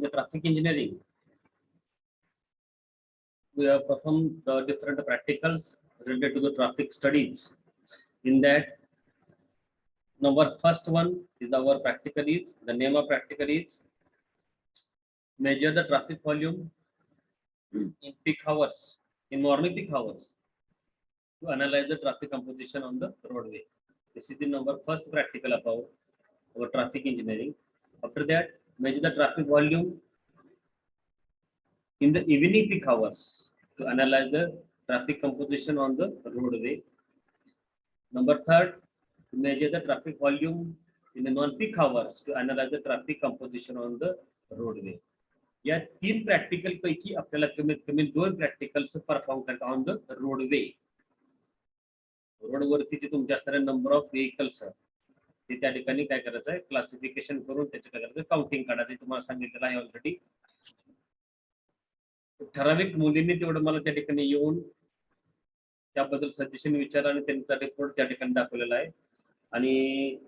the traffic engineering, we have performed the different practicals related to the traffic studies. In that, number first one is our practical is, the name of practical is measure the traffic volume in peak hours, in morning peak hours, to analyze the traffic composition on the roadway. This is the number first practical about our traffic engineering. After that, measure the traffic volume in the evening peak hours to analyze the traffic composition on the roadway. Number third, to measure the traffic volume in the non-peak hours to analyze the traffic composition on the roadway. या 3 practical पैकी आपल्याला कमीत कमी 2 practicals perform करता on the roadway. रोडवरती जे तुमचे असणारे number of vehicles ते त्या ठिकाणी काय करायचं आहे, क्लासिफिकेशन करून त्याचे काय करायचं, काउंटिंग काढायचं. तुम्हाला सांगितलेलं आहे ऑलरेडी. ठराविक मुलींनी तेवढं मला त्या ठिकाणी येऊन त्याबद्दल सजेशन विचार आणि त्यांचा रिपोर्ट त्या ठिकाणी दाखवलेला आहे. आणि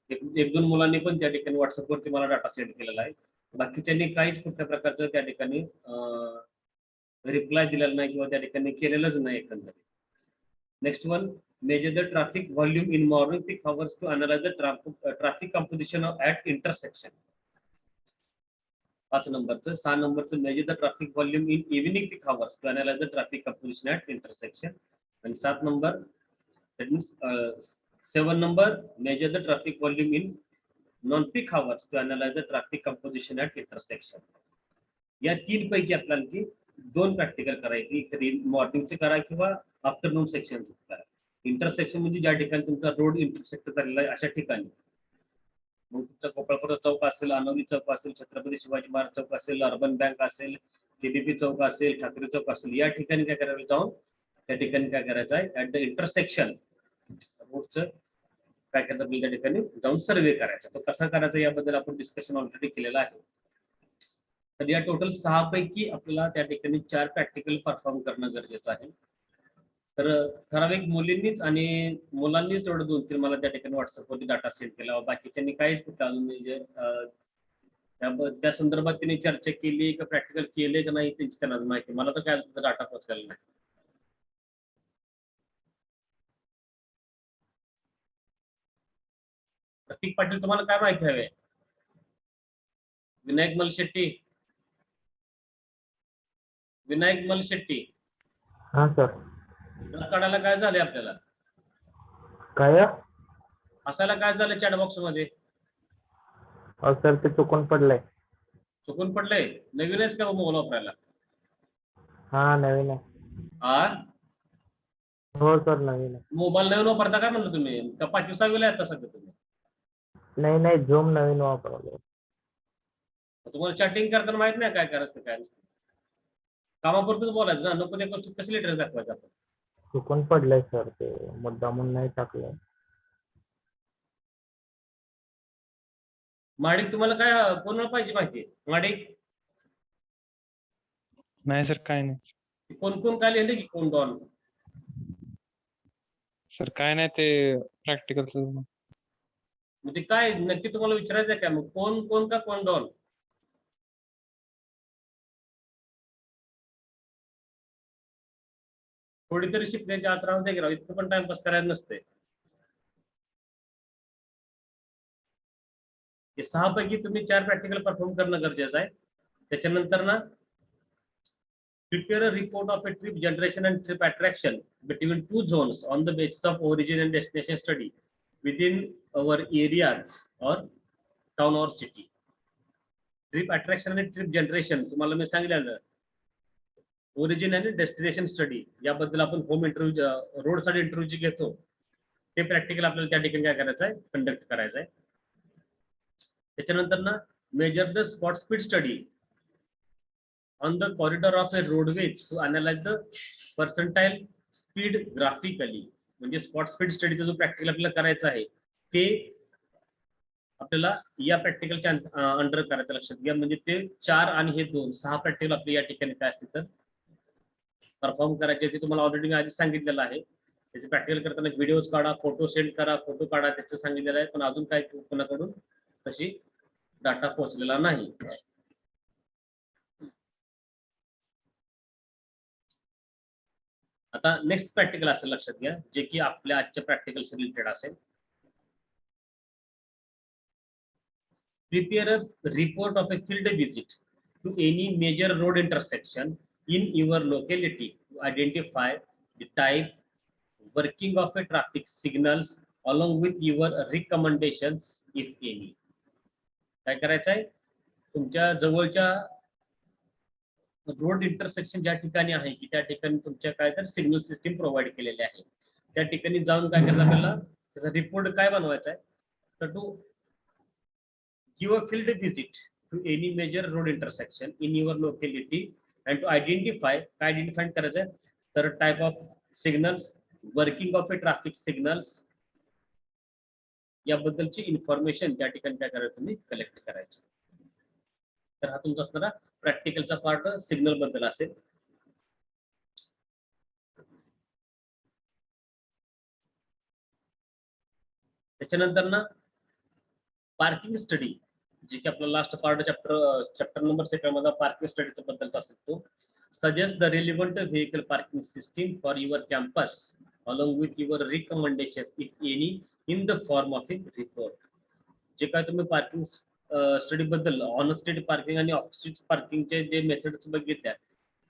एक दोन मुलांनी पण त्या ठिकाणी व्हॉट्सअपवरती मला डाटा सेंड केलेला आहे. बाकीच्यांनी काहीच कुठल्या प्रकारचं त्या ठिकाणी रिप्लाय दिलेला नाही किंवा त्या ठिकाणी केलेलंच नाही एकंदरीत. Next one, measure the traffic volume in morning peak hours to analyze the traffic composition at intersection. 5 नंबरचं. 6 नंबरचं, measure the traffic volume in evening peak hours to analyze the traffic composition at intersection. आणि 7 number, that means 7 number, measure the traffic volume in non-peak hours to analyze the traffic composition at intersection. या 3 पैकी आपल्याला की 2 practical करायची, कधी मॉर्निंगचे करा किंवा afternoon सेक्शनचे करा. इंटरसेक्शन म्हणजे ज्या ठिकाणी तुमचा रोड इंटरसेक्ट झालेला आहे अशा ठिकाणी. मग तुमचा गोपाळपुरा चौक असेल, अनवली चौक असेल, छत्रपती शिवाजी महाराज चौक असेल, अर्बन बँक असेल, केबीपी चौक असेल, ठाकरे चौक असेल, या ठिकाणी काय करायला जाऊन त्या ठिकाणी काय करायचं आहे, ऍट द इंटरसेक्शन रोडचं काय करायचं आपल्याला त्या ठिकाणी जाऊन सर्वे करायचा. तो कसा करायचा याबद्दल आपण डिस्कशन ऑलरेडी केलेलं आहे. तर या टोटल 6 पैकी आपल्याला त्या ठिकाणी 4 प्रॅक्टिकल परफॉर्म करणं गरजेचं आहे. तर ठराविक मुलींनीच आणि मुलांनीच तेवढं 2-3 मला त्या ठिकाणी व्हॉट्सअपवरती डाटा सेंड केला. बाकीच्यांनी काहीच कुठं अजून म्हणजे त्या संदर्भात त्यांनी चर्चा केली का प्रॅक्टिकल केले का नाही त्यांची त्यांना माहिती. मला तर काय डाटा पोहोचलेला नाही. प्रतीक पाटील, तुम्हाला काय माहिती हवे? विनायक मलशेट्टी, विनायक मलशेट्टी. हा सर. काढायला काय झाले आपल्याला? काय असायला काय झालं चॅट बॉक्स मध्ये? सर ते चुकून पडलंय. चुकून पडलंय? नवीन आहेस का मोबाईल वापरायला? हा नवीन आहे. हा हो सर नवीन आहे. मोबाईल नवीन वापरता काय म्हणलं तुम्ही? का 5वी-6वीला आहे आता सध्या तुम्ही? नाही नाही झूम नवीन वापरलं. तुम्हाला चॅटिंग करताना माहित नाही काय करायचं काय नसतं? कामापुरतच बोलायचं ना, नको त्या गोष्टी कसली लेटर दाखवायचं आपण? चुकून पडलंय सर, ते मुद्दामून नाही टाकलंय. माडिक, तुम्हाला काय कोणाला पाहिजे माहिती? माडिक नाही सर, काय नाही कोण कोण काय लिहिले की कोण डॉन? सर, काय नाही ते प्रॅक्टिकल. म्हणजे काय नक्की तुम्हाला विचारायचं आहे काय? मग कोण कोण का कोण डॉन? थोडी तरी शिकण्याची आज राहून दे, इतकं पण टाइमपास करायला नसते. 6 पैकी तुम्ही 4 प्रॅक्टिकल परफॉर्म करणं गरजेचं आहे. त्याच्यानंतर ना, prepare a report of a trip generation and trip attraction between 2 zones on the basis of origin and destination study within our areas or town or city. Trip attraction आणि trip generation तुम्हाला मी सांगितलं. Origin आणि destination study याबद्दल आपण home interview, road side interview जे घेतो ते प्रॅक्टिकल आपल्याला त्या ठिकाणी काय करायचं आहे, कंडक्ट करायचं आहे. त्याच्यानंतर ना, measure the spot speed study on the corridor of a roadways to analyze the percentile speed graphically. म्हणजे स्पॉट स्पीड स्टडीचा जो प्रॅक्टिकल आपल्याला करायचा आहे ते आपल्याला या प्रॅक्टिकलच्या अंडर करायचं. लक्षात घ्या, म्हणजे ते 4 आणि हे 2, 6 प्रॅक्टिकल आपले या ठिकाणी काय असते तर परफॉर्म करायचे. ते तुम्हाला ऑलरेडी मी आधी सांगितलेलं आहे. त्याचे प्रॅक्टिकल करताना व्हिडिओज काढा, फोटो सेंड करा, फोटो काढा, त्याचं सांगितलेलं आहे. पण अजून काय कोणाकडून तशी डाटा पोहोचलेला नाही. आता नेक्स्ट प्रॅक्टिकल असेल, लक्षात घ्या, जे की आपल्या आजच्या प्रॅक्टिकल रिलेटेड असेल. Prepare a report of a field visit to any major road intersection in your locality to identify the type, working of a traffic signals along with your recommendations if any. काय करायचं आहे, तुमच्या जवळच्या road intersection ज्या ठिकाणी आहे की त्या ठिकाणी तुमच्या काय तर सिग्नल सिस्टीम प्रोव्हाइड केलेले आहे, त्या ठिकाणी जाऊन काय करायचं आपल्याला, त्याचा रिपोर्ट काय बनवायचा आहे, तर to give a field visit to any major road intersection in your locality and to identify करायचं आहे, तर type of signals, working of A traffic signals याबद्दलची इन्फॉर्मेशन त्या ठिकाणी काय करायचं तुम्ही कलेक्ट करायची. तर हा तुमचा असणारा प्रॅक्टिकलचा पार्ट सिग्नल बद्दल असेल. त्याच्यानंतर ना पार्किंग स्टडी, जे की आपला लास्ट पार्ट चॅप्टर नंबर 2 मध्ये पार्किंग स्टडीचा बद्दलचा असेल तो. Suggest the relevant vehicle parking system for your campus along with your recommendation if any in the form of a report. जे काय तुम्ही पार्किंग स्टडी बद्दल ऑन स्ट्रीट पार्किंग आणि off street पार्किंगचे जे मेथड्स बघितल्या,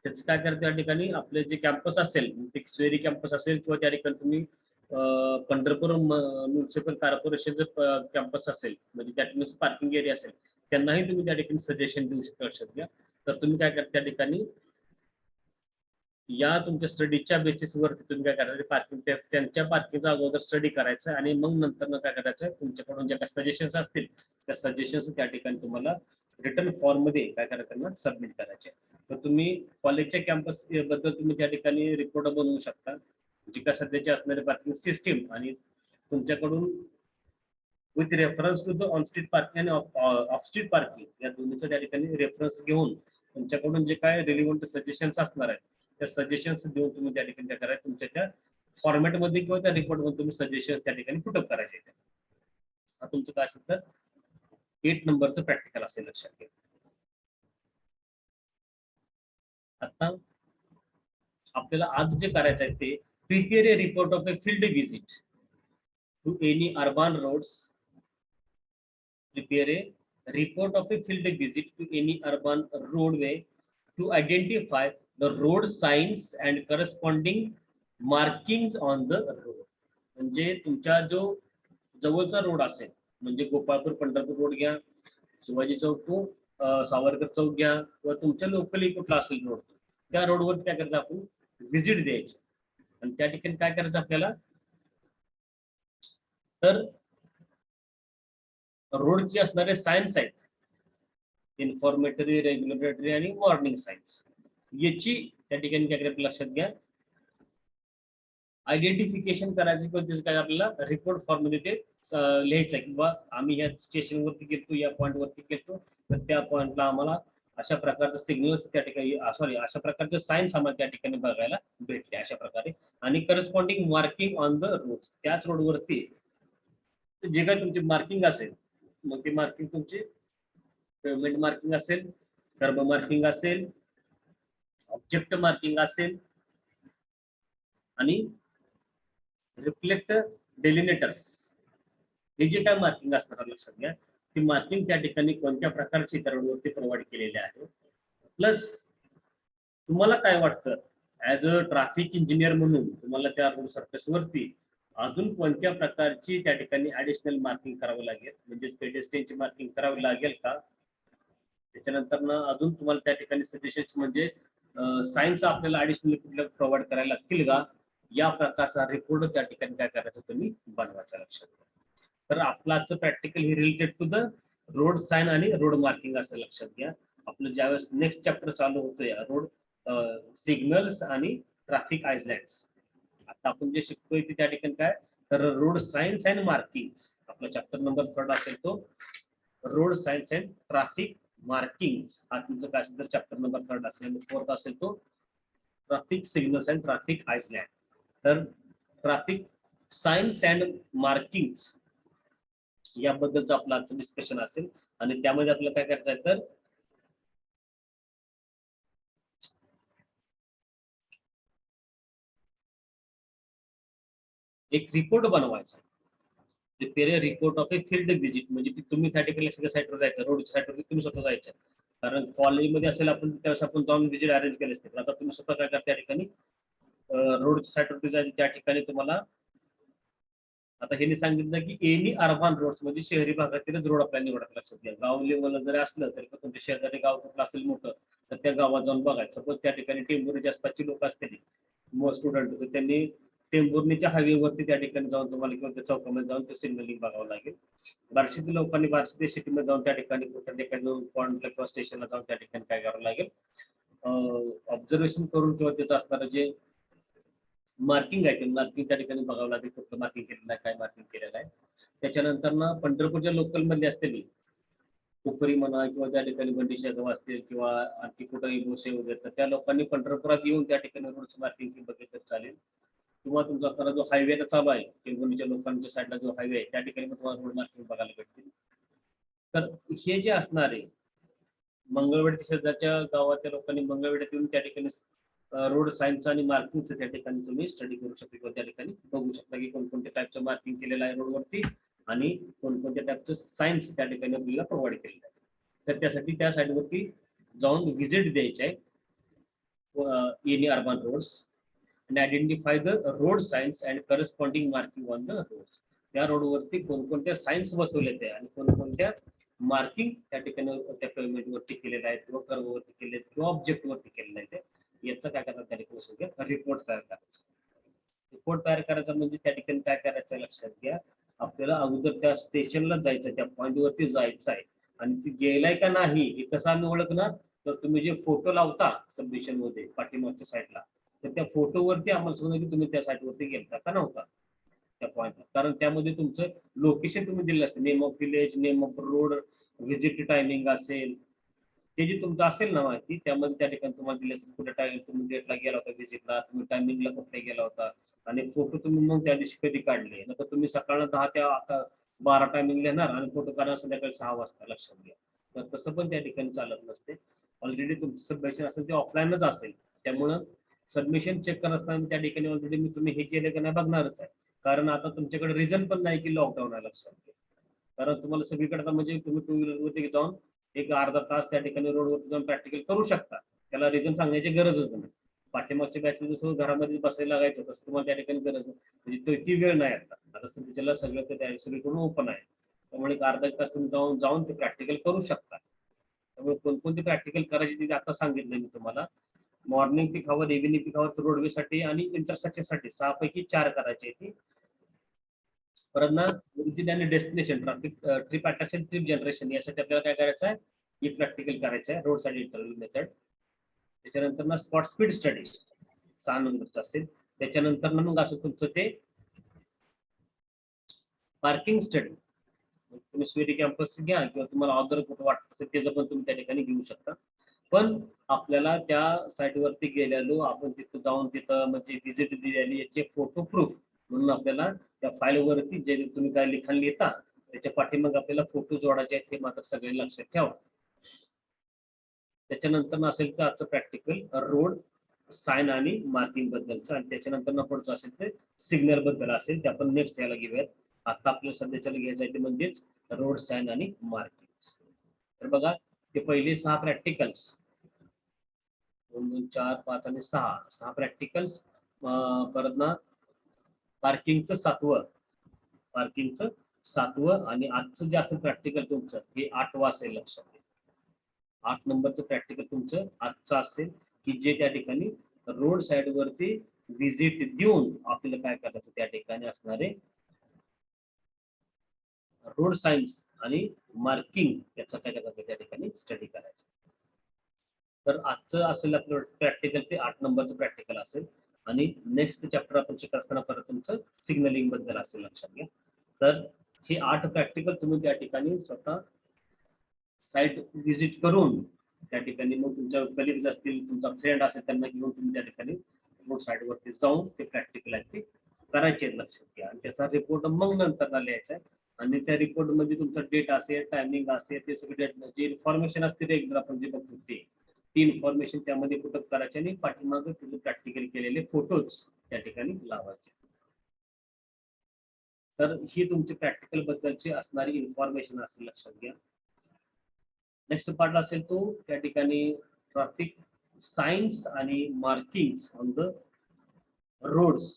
त्याचं काय करते त्या ठिकाणी आपले जे कॅम्पस असेल, ते शहरी कॅम्पस असेल किंवा त्या ठिकाणी तुम्ही पंढरपूर म्युन्सिपल कॉर्पोरेशनचं कॅम्पस असेल, म्हणजे त्या ठिकाणी पार्किंग एरिया असेल, त्यांनाही तुम्ही त्या ठिकाणी सजेशन देऊ शकता. लक्षात घ्या. तर तुम्ही काय करता त्या ठिकाणी या तुमच्या स्टडीच्या बेसिसवरती तुम्ही काय करायचं, पार्किंग त्यांच्या पार्किंगचा अगोदर स्टडी करायचं आणि मग नंतर काय करायचं, तुमच्याकडून ज्या काही सजेशन्स असतील त्या सजेशन्स त्या ठिकाणी तुम्हाला रिटर्न फॉर्म मध्ये काय करायचं सबमिट करायचे. तर तुम्ही कॉलेजच्या कॅम्पस बद्दल तुम्ही त्या ठिकाणी रिपोर्ट बनवू शकता, जी का सध्याची असणारी पार्किंग सिस्टीम आणि तुमच्याकडून with reference to the on street parking आणि ऑफ स्ट्रीट पार्किंग या दोन्हीचं त्या ठिकाणी रेफरन्स घेऊन तुमच्याकडून जे काय रिलेव्हंट सजेशन्स असणार आहेत त्या सजेशन्स देऊन तुम्ही त्या ठिकाणी काय करायचं, तुमच्या त्या फॉर्मॅटमध्ये किंवा त्या रिपोर्टमध्ये तुम्ही सजेशन त्या ठिकाणी पुटअप करायचे. हा तुमचं काय असेल तर 8 नंबरचं प्रॅक्टिकल असेल, लक्षात घ्या. आता आपल्याला आज जे करायचं आहे ते prepare a report of a field visit to any urban roads. Prepare a report of a field visit to any urban roadway to identify the road signs and corresponding markings on the road. म्हणजे तुमच्या जो जवळचा road असेल, म्हणजे Gopalpur Pandharpur road घ्या, शिवाजी चौक to Savarkar चौक घ्या, किंवा तुमच्या लोकली कुठला असेल रोड, त्या रोडवर काय करायचं आपण व्हिजिट द्यायची. आणि त्या ठिकाणी काय करायचं आपल्याला, तर रोडचे असणारे सायन्स आहेत, इन्फॉर्मेटरी, रेग्युलेटरी आणि वॉर्निंग सायन्स, याची त्या ठिकाणी काय करायचं लक्षात घ्या, आयडेंटिफिकेशन करायची. पण काय आपल्याला रिपोर्ट फॉर्म मध्ये ते लिहायचं आहे की बा आम्ही ह्या स्टेशनवरती गेलो, या पॉईंटवरती गेलो, तर त्या पॉईंटला आम्हाला अशा प्रकारचं सिग्नल्स त्या ठिकाणी अशा प्रकारचे सायन्स आम्हाला त्या ठिकाणी बघायला भेटले अशा प्रकारे. आणि corresponding marking on the road, त्याच रोडवरती जे काही तुमची मार्किंग असेल, मग ती मार्किंग तुमची पेमेंट मार्किंग असेल, कर्ब मार्किंग असेल, ऑब्जेक्ट मार्किंग असेल आणि रिफ्लेक्ट डेलिनेटर्स, हे जे काय मार्किंग असणार लक्षात घ्या, ती मार्किंग त्या ठिकाणी कोणत्या प्रकारची त्या रोडवरती प्रोव्हाइड केलेली आहे. प्लस तुम्हाला काय वाटतं ऍज अ ट्रॅफिक इंजिनियर म्हणून तुम्हाला त्या रोड सरफेसवरती अजून कोणत्या प्रकारची त्या ठिकाणी ऍडिशनल मार्किंग करावं लागेल, म्हणजे पेडेस्ट्रियनची मार्किंग करावी लागेल का. त्याच्यानंतर ना अजून तुम्हाला त्या ठिकाणी सजेशन्स म्हणजे सायन्स आपल्याला ऍडिशनल कुठल्या प्रोव्हाइड करायला लागतील का, या प्रकारचा रिपोर्ट त्या ठिकाणी काय करायचं तुम्ही बनवायचा. लक्षात घ्या. तर आपलं आजचं प्रॅक्टिकल हे related to the road sign आणि रोड मार्किंग असं लक्षात घ्या. आपलं ज्यावेळेस नेक्स्ट चॅप्टर चालू होतोय रोड सिग्नल्स आणि ट्रॅफिक आयलँड्स, आता आपण जे शिकतोय ते त्या ठिकाणी काय, तर रोड सायन्स अँड मार्किंग, आपला चॅप्टर नंबर 3 असेल तो road signs and traffic marking. हा तुमचं काय असेल तर चॅप्टर नंबर 3 असेल. 4th असेल तो traffic signals and traffic island. तर ट्रॅफिक सायन्स अँड मार्किंग याबद्दलचं आपलं आजचं डिस्कशन असेल. आणि त्यामध्ये आपल्याला काय करायचं आहे तर एक रिपोर्ट बनवायचा. Prepare report of a field visit, म्हणजे तुम्ही त्या ठिकाणी साईटवर जायचं, रोड साईटवर तुम्ही स्वतः जायचं. कारण कॉलेजमध्ये असेल आपण त्यावेळेस आपण जाऊन व्हिजिट अरेंज केले असते, पण आता तुम्ही स्वतः काय करता त्या ठिकाणी रोड साईटवरती जायचं, त्या ठिकाणी तुम्हाला आता हे सांगितलं की एनी अर्बन रोड्स म्हणजे शहरी भागातीलच रोड आपल्याला निवडायला. लक्षात घ्या, गाव लेवलला जरी असलं तरी पण तुमच्या शेजारी गाव कुठलं असेल मोठं तर त्या गावात जाऊन बघायचं. सपोज त्या ठिकाणी टेंभुर्णीच्या आसपासची लोक असतील स्टुडंट, तर त्यांनी टेंभुर्णीच्या हायवेवरती त्या ठिकाणी जाऊन तुम्हाला किंवा त्या चौकामध्ये जाऊन ते सिग्नलिंग बघावं लागेल. बार्शीतील लोकांनी बार्शी सिटीमध्ये जाऊन त्या ठिकाणी कुठल्या ठिकाणी पॉइंटला किंवा स्टेशनला जाऊन त्या ठिकाणी काय करावं लागेल, ऑब्झर्वेशन करून किंवा त्याचं असणारं जे मार्किंग आहे ते मार्किंग त्या ठिकाणी बघावं लागेल, कुठलं मार्किंग केलेलं आहे, काय मार्किंग केलेलं आहे. त्याच्यानंतर ना पंढरपूरच्या लोकल मध्ये असलेली कोकरी म्हणा किंवा त्या ठिकाणी बंडी शेगाव असतील किंवा आणखी कुठंही भोसे वगैरे, तर त्या लोकांनी पंढरपुरात येऊन त्या ठिकाणी रोडचं मार्किंग बघितलं तर चालेल. किंवा तुमचा असणारा जो हायवे चालू आहे टेंभुर्णीच्या लोकांच्या साईडला जो हायवे आहे त्या ठिकाणी तुम्हाला रोड मार्किंग बघायला भेटतील. तर हे जे असणार आहे मंगळवेढच्या शेजारच्या गावाच्या लोकांनी मंगळवेढ्यात येऊन त्या ठिकाणी रोड सायन्स आणि मार्किंगचं त्या ठिकाणी तुम्ही स्टडी करू शकता किंवा त्या ठिकाणी बघू शकता की कोणकोणत्या टाईपचं मार्किंग केलेलं आहे रोडवरती आणि कोणकोणत्या टाईपचं सायन्स त्या ठिकाणी आपल्याला प्रोव्हाइड केलेलं आहे. तर त्यासाठी त्या साईडवरती जाऊन व्हिजिट द्यायची आहे any urban roads and identify the road signs and corresponding marking on the roads. त्या रोडवरती कोणकोणत्या सायन्स बसवले ते आणि कोणकोणत्या मार्किंग त्या ठिकाणी त्या पेमेंट वरती केलेलं आहे किंवा कर्व वरती केले किंवा ऑब्जेक्ट वरती केलेलं आहे ते याचं काय करतात त्या ठिकाणी रिपोर्ट तयार करायचा. रिपोर्ट तयार करायचा म्हणजे त्या ठिकाणी काय करायचं लक्षात घ्या, आपल्याला अगोदर त्या स्टेशनला जायचं, त्या पॉइंट वरती जायचं आहे आणि ती गेलाय का नाही हे कसं आम्ही ओळखणार, तर तुम्ही जे फोटो लावता सबमिशन मध्ये पाठीमागच्या साईडला तर त्या फोटोवरती आम्हाला समजा की तुम्ही त्या साईटवरती गेलता का नव्हता त्या पॉईंटला, कारण त्यामध्ये तुमचं लोकेशन तुम्ही दिलेलं असतं, name of village, name of road, visit timing असेल ते जे तुमचं असेल ना माहिती त्यामध्ये त्या ठिकाणी तुम्हाला दिले असेल कुठे टाइम तुम्ही डेटला गेला होता व्हिजिटला, तुम्ही टायमिंगला कुठे गेला होता आणि फोटो तुम्ही मग त्या दिवशी कधी काढले, नंतर तुम्ही सकाळ 10 ते 12 टायमिंग लिहिणार आणि फोटो काढणार संध्याकाळी 6 वाजता. लक्षात घ्या, तर तसं पण त्या ठिकाणी चालत नसते. ऑलरेडी तुमचं सबमिशन असेल ते ऑफलाईनच असेल, त्यामुळं सबमिशन चेक करत असताना त्या ठिकाणी ऑलरेडी मी तुम्ही हे केलं का नाही बघणारच आहे, कारण आता तुमच्याकडे रिझन पण नाही की लॉकडाऊन आहे. लक्षात घ्या, कारण तुम्हाला सगळीकडे म्हणजे तुम्ही टू व्हीलरवरती जाऊन एक अर्धा तास त्या ठिकाणी रोडवरती जाऊन प्रॅक्टिकल करू शकता, त्याला रिझन सांगण्याची गरजच नाही. पाठीमागच्या बॅचला जसं घरामध्ये बसायला लागायचं तसं तुम्हाला त्या ठिकाणी गरज नाही, म्हणजे ती वेळ नाही आता सध्याला सगळं ते सगळीकडून ओपन आहे, त्यामुळे एक अर्धा तास तुम्ही जाऊन ते प्रॅक्टिकल करू शकता. त्यामुळे कोणकोणती प्रॅक्टिकल करायची तिथे आता सांगितलं मी तुम्हाला. मॉर्निंग पीक हवर, इव्हिनिंग पीक हवर, रोडवेसाठी आणि इंटरसेक्शनसाठी 6 पैकी 4 करायचे आहेत. परत ना ओरिजिन आणि destination trip attraction, trip generation यासाठी आपल्याला काय करायचं आहे, ही प्रॅक्टिकल करायचं आहे रोड साईड इंटरव्ह्यू मेथड. त्याच्यानंतर ना स्पॉट स्पीड स्टडी 6 नंबरचं असेल. त्याच्यानंतर ना मग असं तुमचं ते पार्किंग स्टडी, तुम्ही स्वीटी कॅम्पस घ्या किंवा तुम्हाला ऑदर कुठं वाटत असेल त्याचं पण तुम्ही त्या ठिकाणी घेऊ शकता. पण आपल्याला त्या साईटवरती गेलेलो आपण तिथं जाऊन तिथं म्हणजे व्हिजिट दिलेली याचे फोटो प्रूफ म्हणून आपल्याला त्या फाईलवरती जे तुम्ही काय लिखाण लिहिता त्याच्या पाठीमाग आपल्याला फोटो जोडायचे आहेत हे मात्र सगळे लक्षात ठेवा. त्याच्यानंतर असेल तर आजचं प्रॅक्टिकल रोड साइन आणि मार्किंग बद्दलचं, आणि त्याच्यानंतर पुढचं असेल ते सिग्नल बद्दल असेल ते आपण नेक्स्ट याला घेऊयात. आता आपल्याला सध्याच्याला घ्यायचं आहे ते म्हणजेच रोड साइन आणि मार्किंग. तर बघा ते पहिले 6 प्रॅक्टिकल्स 2 2 4 5 आणि 6 प्रॅक्टिकल्स. परत ना पार्किंगचं 7वं आणि आजचं जे असेल प्रॅक्टिकल तुमचं हे 8वं असेल. लक्षात घ्या 8 नंबरचं प्रॅक्टिकल तुमचं आजचं असेल की जे त्या ठिकाणी रोड साइड वरती व्हिजिट देऊन आपल्याला काय करायचं त्या ठिकाणी असणारे रोड सायन्स आणि मार्किंग याचा काय करायचं त्या ठिकाणी स्टडी करायचं. तर आजचं असेल आपलं प्रॅक्टिकल ते 8 नंबरचं प्रॅक्टिकल असेल आणि नेक्स्ट चॅप्टर आपण शिकत असताना परत तुमचं सिग्नलिंग बद्दल असेल. लक्षात घ्या, तर हे 8 प्रॅक्टिकल तुम्ही त्या ठिकाणी स्वतः साईट व्हिजिट करून त्या ठिकाणी मग तुमच्या कलिग्स असतील तुमचा फ्रेंड असेल त्यांना घेऊन तुम्ही त्या ठिकाणी रोड साईड वरती जाऊन ते प्रॅक्टिकल ऍक्टिव्ह करायचे. लक्षात घ्या, आणि त्याचा रिपोर्ट मग नंतर लिहायचा आहे आणि त्या रिपोर्ट मध्ये तुमचा डेट असेल, टायमिंग असेल, ते सगळे जे इन्फॉर्मेशन असते रेग्युलर आपण जे बघतो ती इन्फॉर्मेशन त्यामध्ये पुटअप करायचे आणि पाठीमागे तुझे प्रॅक्टिकल केलेले फोटोज त्या ठिकाणी लावायचे. तर ही तुमची प्रॅक्टिकल बद्दलची असणारी इन्फॉर्मेशन असेल, लक्षात घ्या. नेक्स्ट पार्ट असेल तो त्या ठिकाणी ट्रॅफिक सायन्स आणि मार्किंग ऑन द रोड्स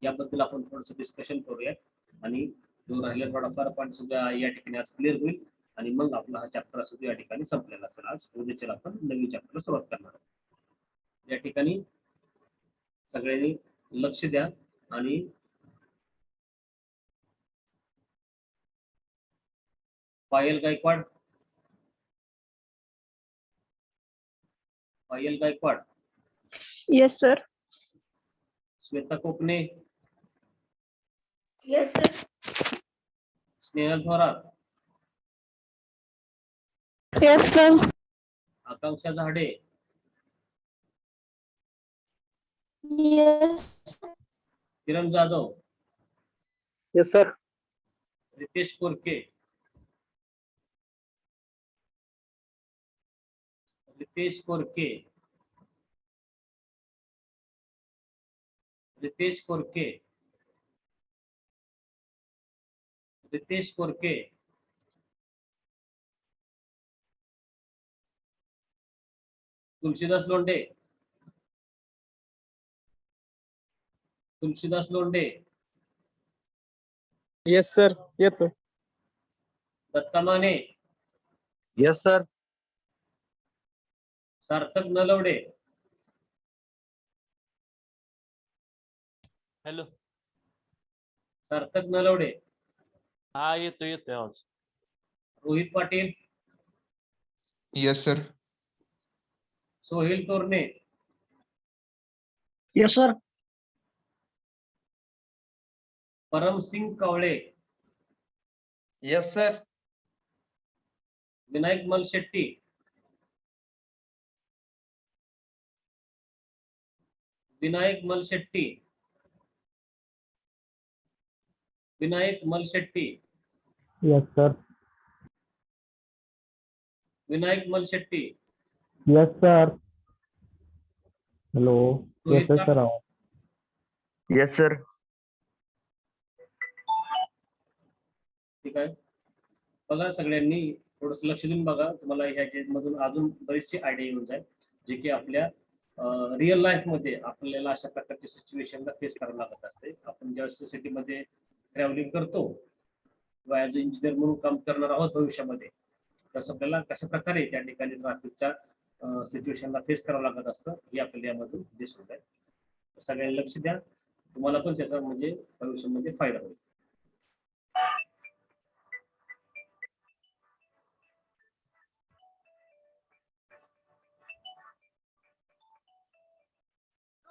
याबद्दल आपण थोडंसं डिस्कशन करूया आणि जो राहिलेला थोडाफार पॉईंट सुद्धा या ठिकाणी आज क्लिअर होईल आणि मग आपला हा चॅप्टर सुद्धा या ठिकाणी संपलेला असेल. आज उद्याच्याला आपण नवीन चॅप्टरला सुरुवात करणार आहोत. या ठिकाणी सगळ्यांनी लक्ष द्या आणि पायल Gaikwad Yes, sir. Shweta Kokane, Yes, sir. Snehal Thorat, Yes, sir. आकांक्षा झाडे, Yes. Kiran Jadhav, yes sir. Ritesh कोरके, रितेश कोरके, रितेश कोरके, रितेश कोरके, तुलसीदास लोंढे, तुलसीदास लोंढे, येस सर, येतो. दत्ता माने, यस सर. सार्थक नलवडे, हॅलो. सार्थक नलवडे, हा येतोय आवाज. Rohit Patil, yes sir. Sohail Torane, yes sir. Paramsingh Kawale, yes sir. Vinayak Malshetti, Vinayak Malshetti, Vinayak Malshetti, yes sir. Vinayak Malshetti, yes sir. Hello. Rohit येतोय सर आवाज. Yes sir. ठीक आहे. बघा सगळ्यांनी थोडस लक्ष देऊन बघा, तुम्हाला ह्याच्या मधून अजून बरीचशी आयडिया येऊन जाईल जे की आपल्या रिअल लाईफ मध्ये आपल्याला अशा प्रकारच्या सिच्युएशनला फेस करावं लागत असते. आपण ज्या सिटीमध्ये ट्रॅव्हलिंग करतो किंवा ऍज अ इंजिनियर म्हणून काम करणार आहोत भविष्यामध्ये, तर आपल्याला कशा प्रकारे त्या ठिकाणी ट्रॅफिकच्या सिच्युएशनला फेस करावं लागत असतं हे आपल्याला यामधून दिसून जाईल. सगळ्यांनी लक्ष द्या, तुम्हाला पण त्याचा म्हणजे भविष्यामध्ये फायदा होईल.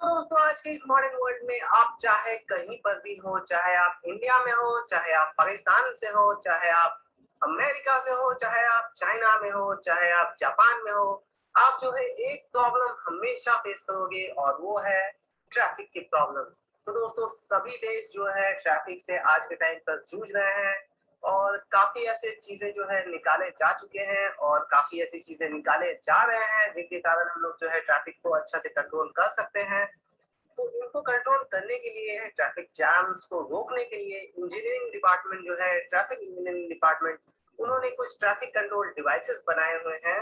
तो दोस्तों आज के इस मॉडर्न वर्ल्ड में आप चाहे कहीं पर भी हो, चाहे आप इंडिया में हो, चाहे आप पाकिस्तान से हो, चाहे आप अमेरिका से हो, चाहे आप चाइना में हो, चाहे आप जापान में हो, आप जो है एक प्रॉब्लम हमेशा फेस करोगे और वो है ट्रैफिक की प्रॉब्लम. तो दोस्तों सभी देश जो है ट्रैफिक से आज के टाइम पर जूझ रहे हैं और काफी ऐसे चीजें जो है निकाले जा चुके हैं और काफी ऐसी चीजें निकाले जा रहे हैं जिनके कारण हम लोग जो है ट्रैफिक को अच्छा से कंट्रोल कर सकते हैं. तो इनको कंट्रोल करने के लिए ट्रैफिक जैम्स को रोकने के लिए इंजीनियरिंग डिपार्टमेंट जो है, ट्रैफिक इंजीनियरिंग डिपार्टमेंट, उन्होंने कुछ ट्रैफिक कंट्रोल डिवाइसेस बनाए हुए हैं.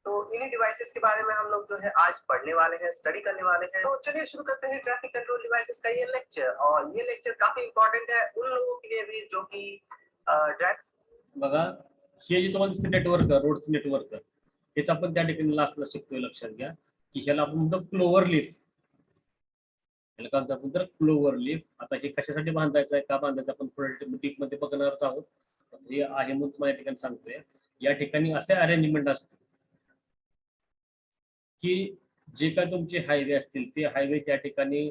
तो इन्हीं डिवाइसेस के बारे में हम लोग जो है आज पढ़ने वाले हैं, स्टडी करने वाले हैं. तो चलिए शुरू करते हैं ट्रैफिक कंट्रोल डिवाइसेस का ये लेक्चर. और ये लेक्चर काफी इंपॉर्टेंट है उन लोगों के लिए भी जो की बघा हे जे तुम्हाला दिसतं नेटवर्क, रोडचं नेटवर्क, हेच आपण त्या ठिकाणी लास्टला शिकतोय. लक्षात घ्या की ह्याला आपण म्हणतो क्लोवर लीफ. याला काय म्हणतो आपण तर क्लोवर लीफ. आता हे कशासाठी बांधायचं आहे, का बांधायचं आपण थोडं डीप मध्ये बघणारच आहोत. हे आहे म्हणून तुम्हाला या ठिकाणी सांगतोय. या ठिकाणी असे अरेंजमेंट असते की जे काय तुमचे हायवे असतील ते हायवे त्या ठिकाणी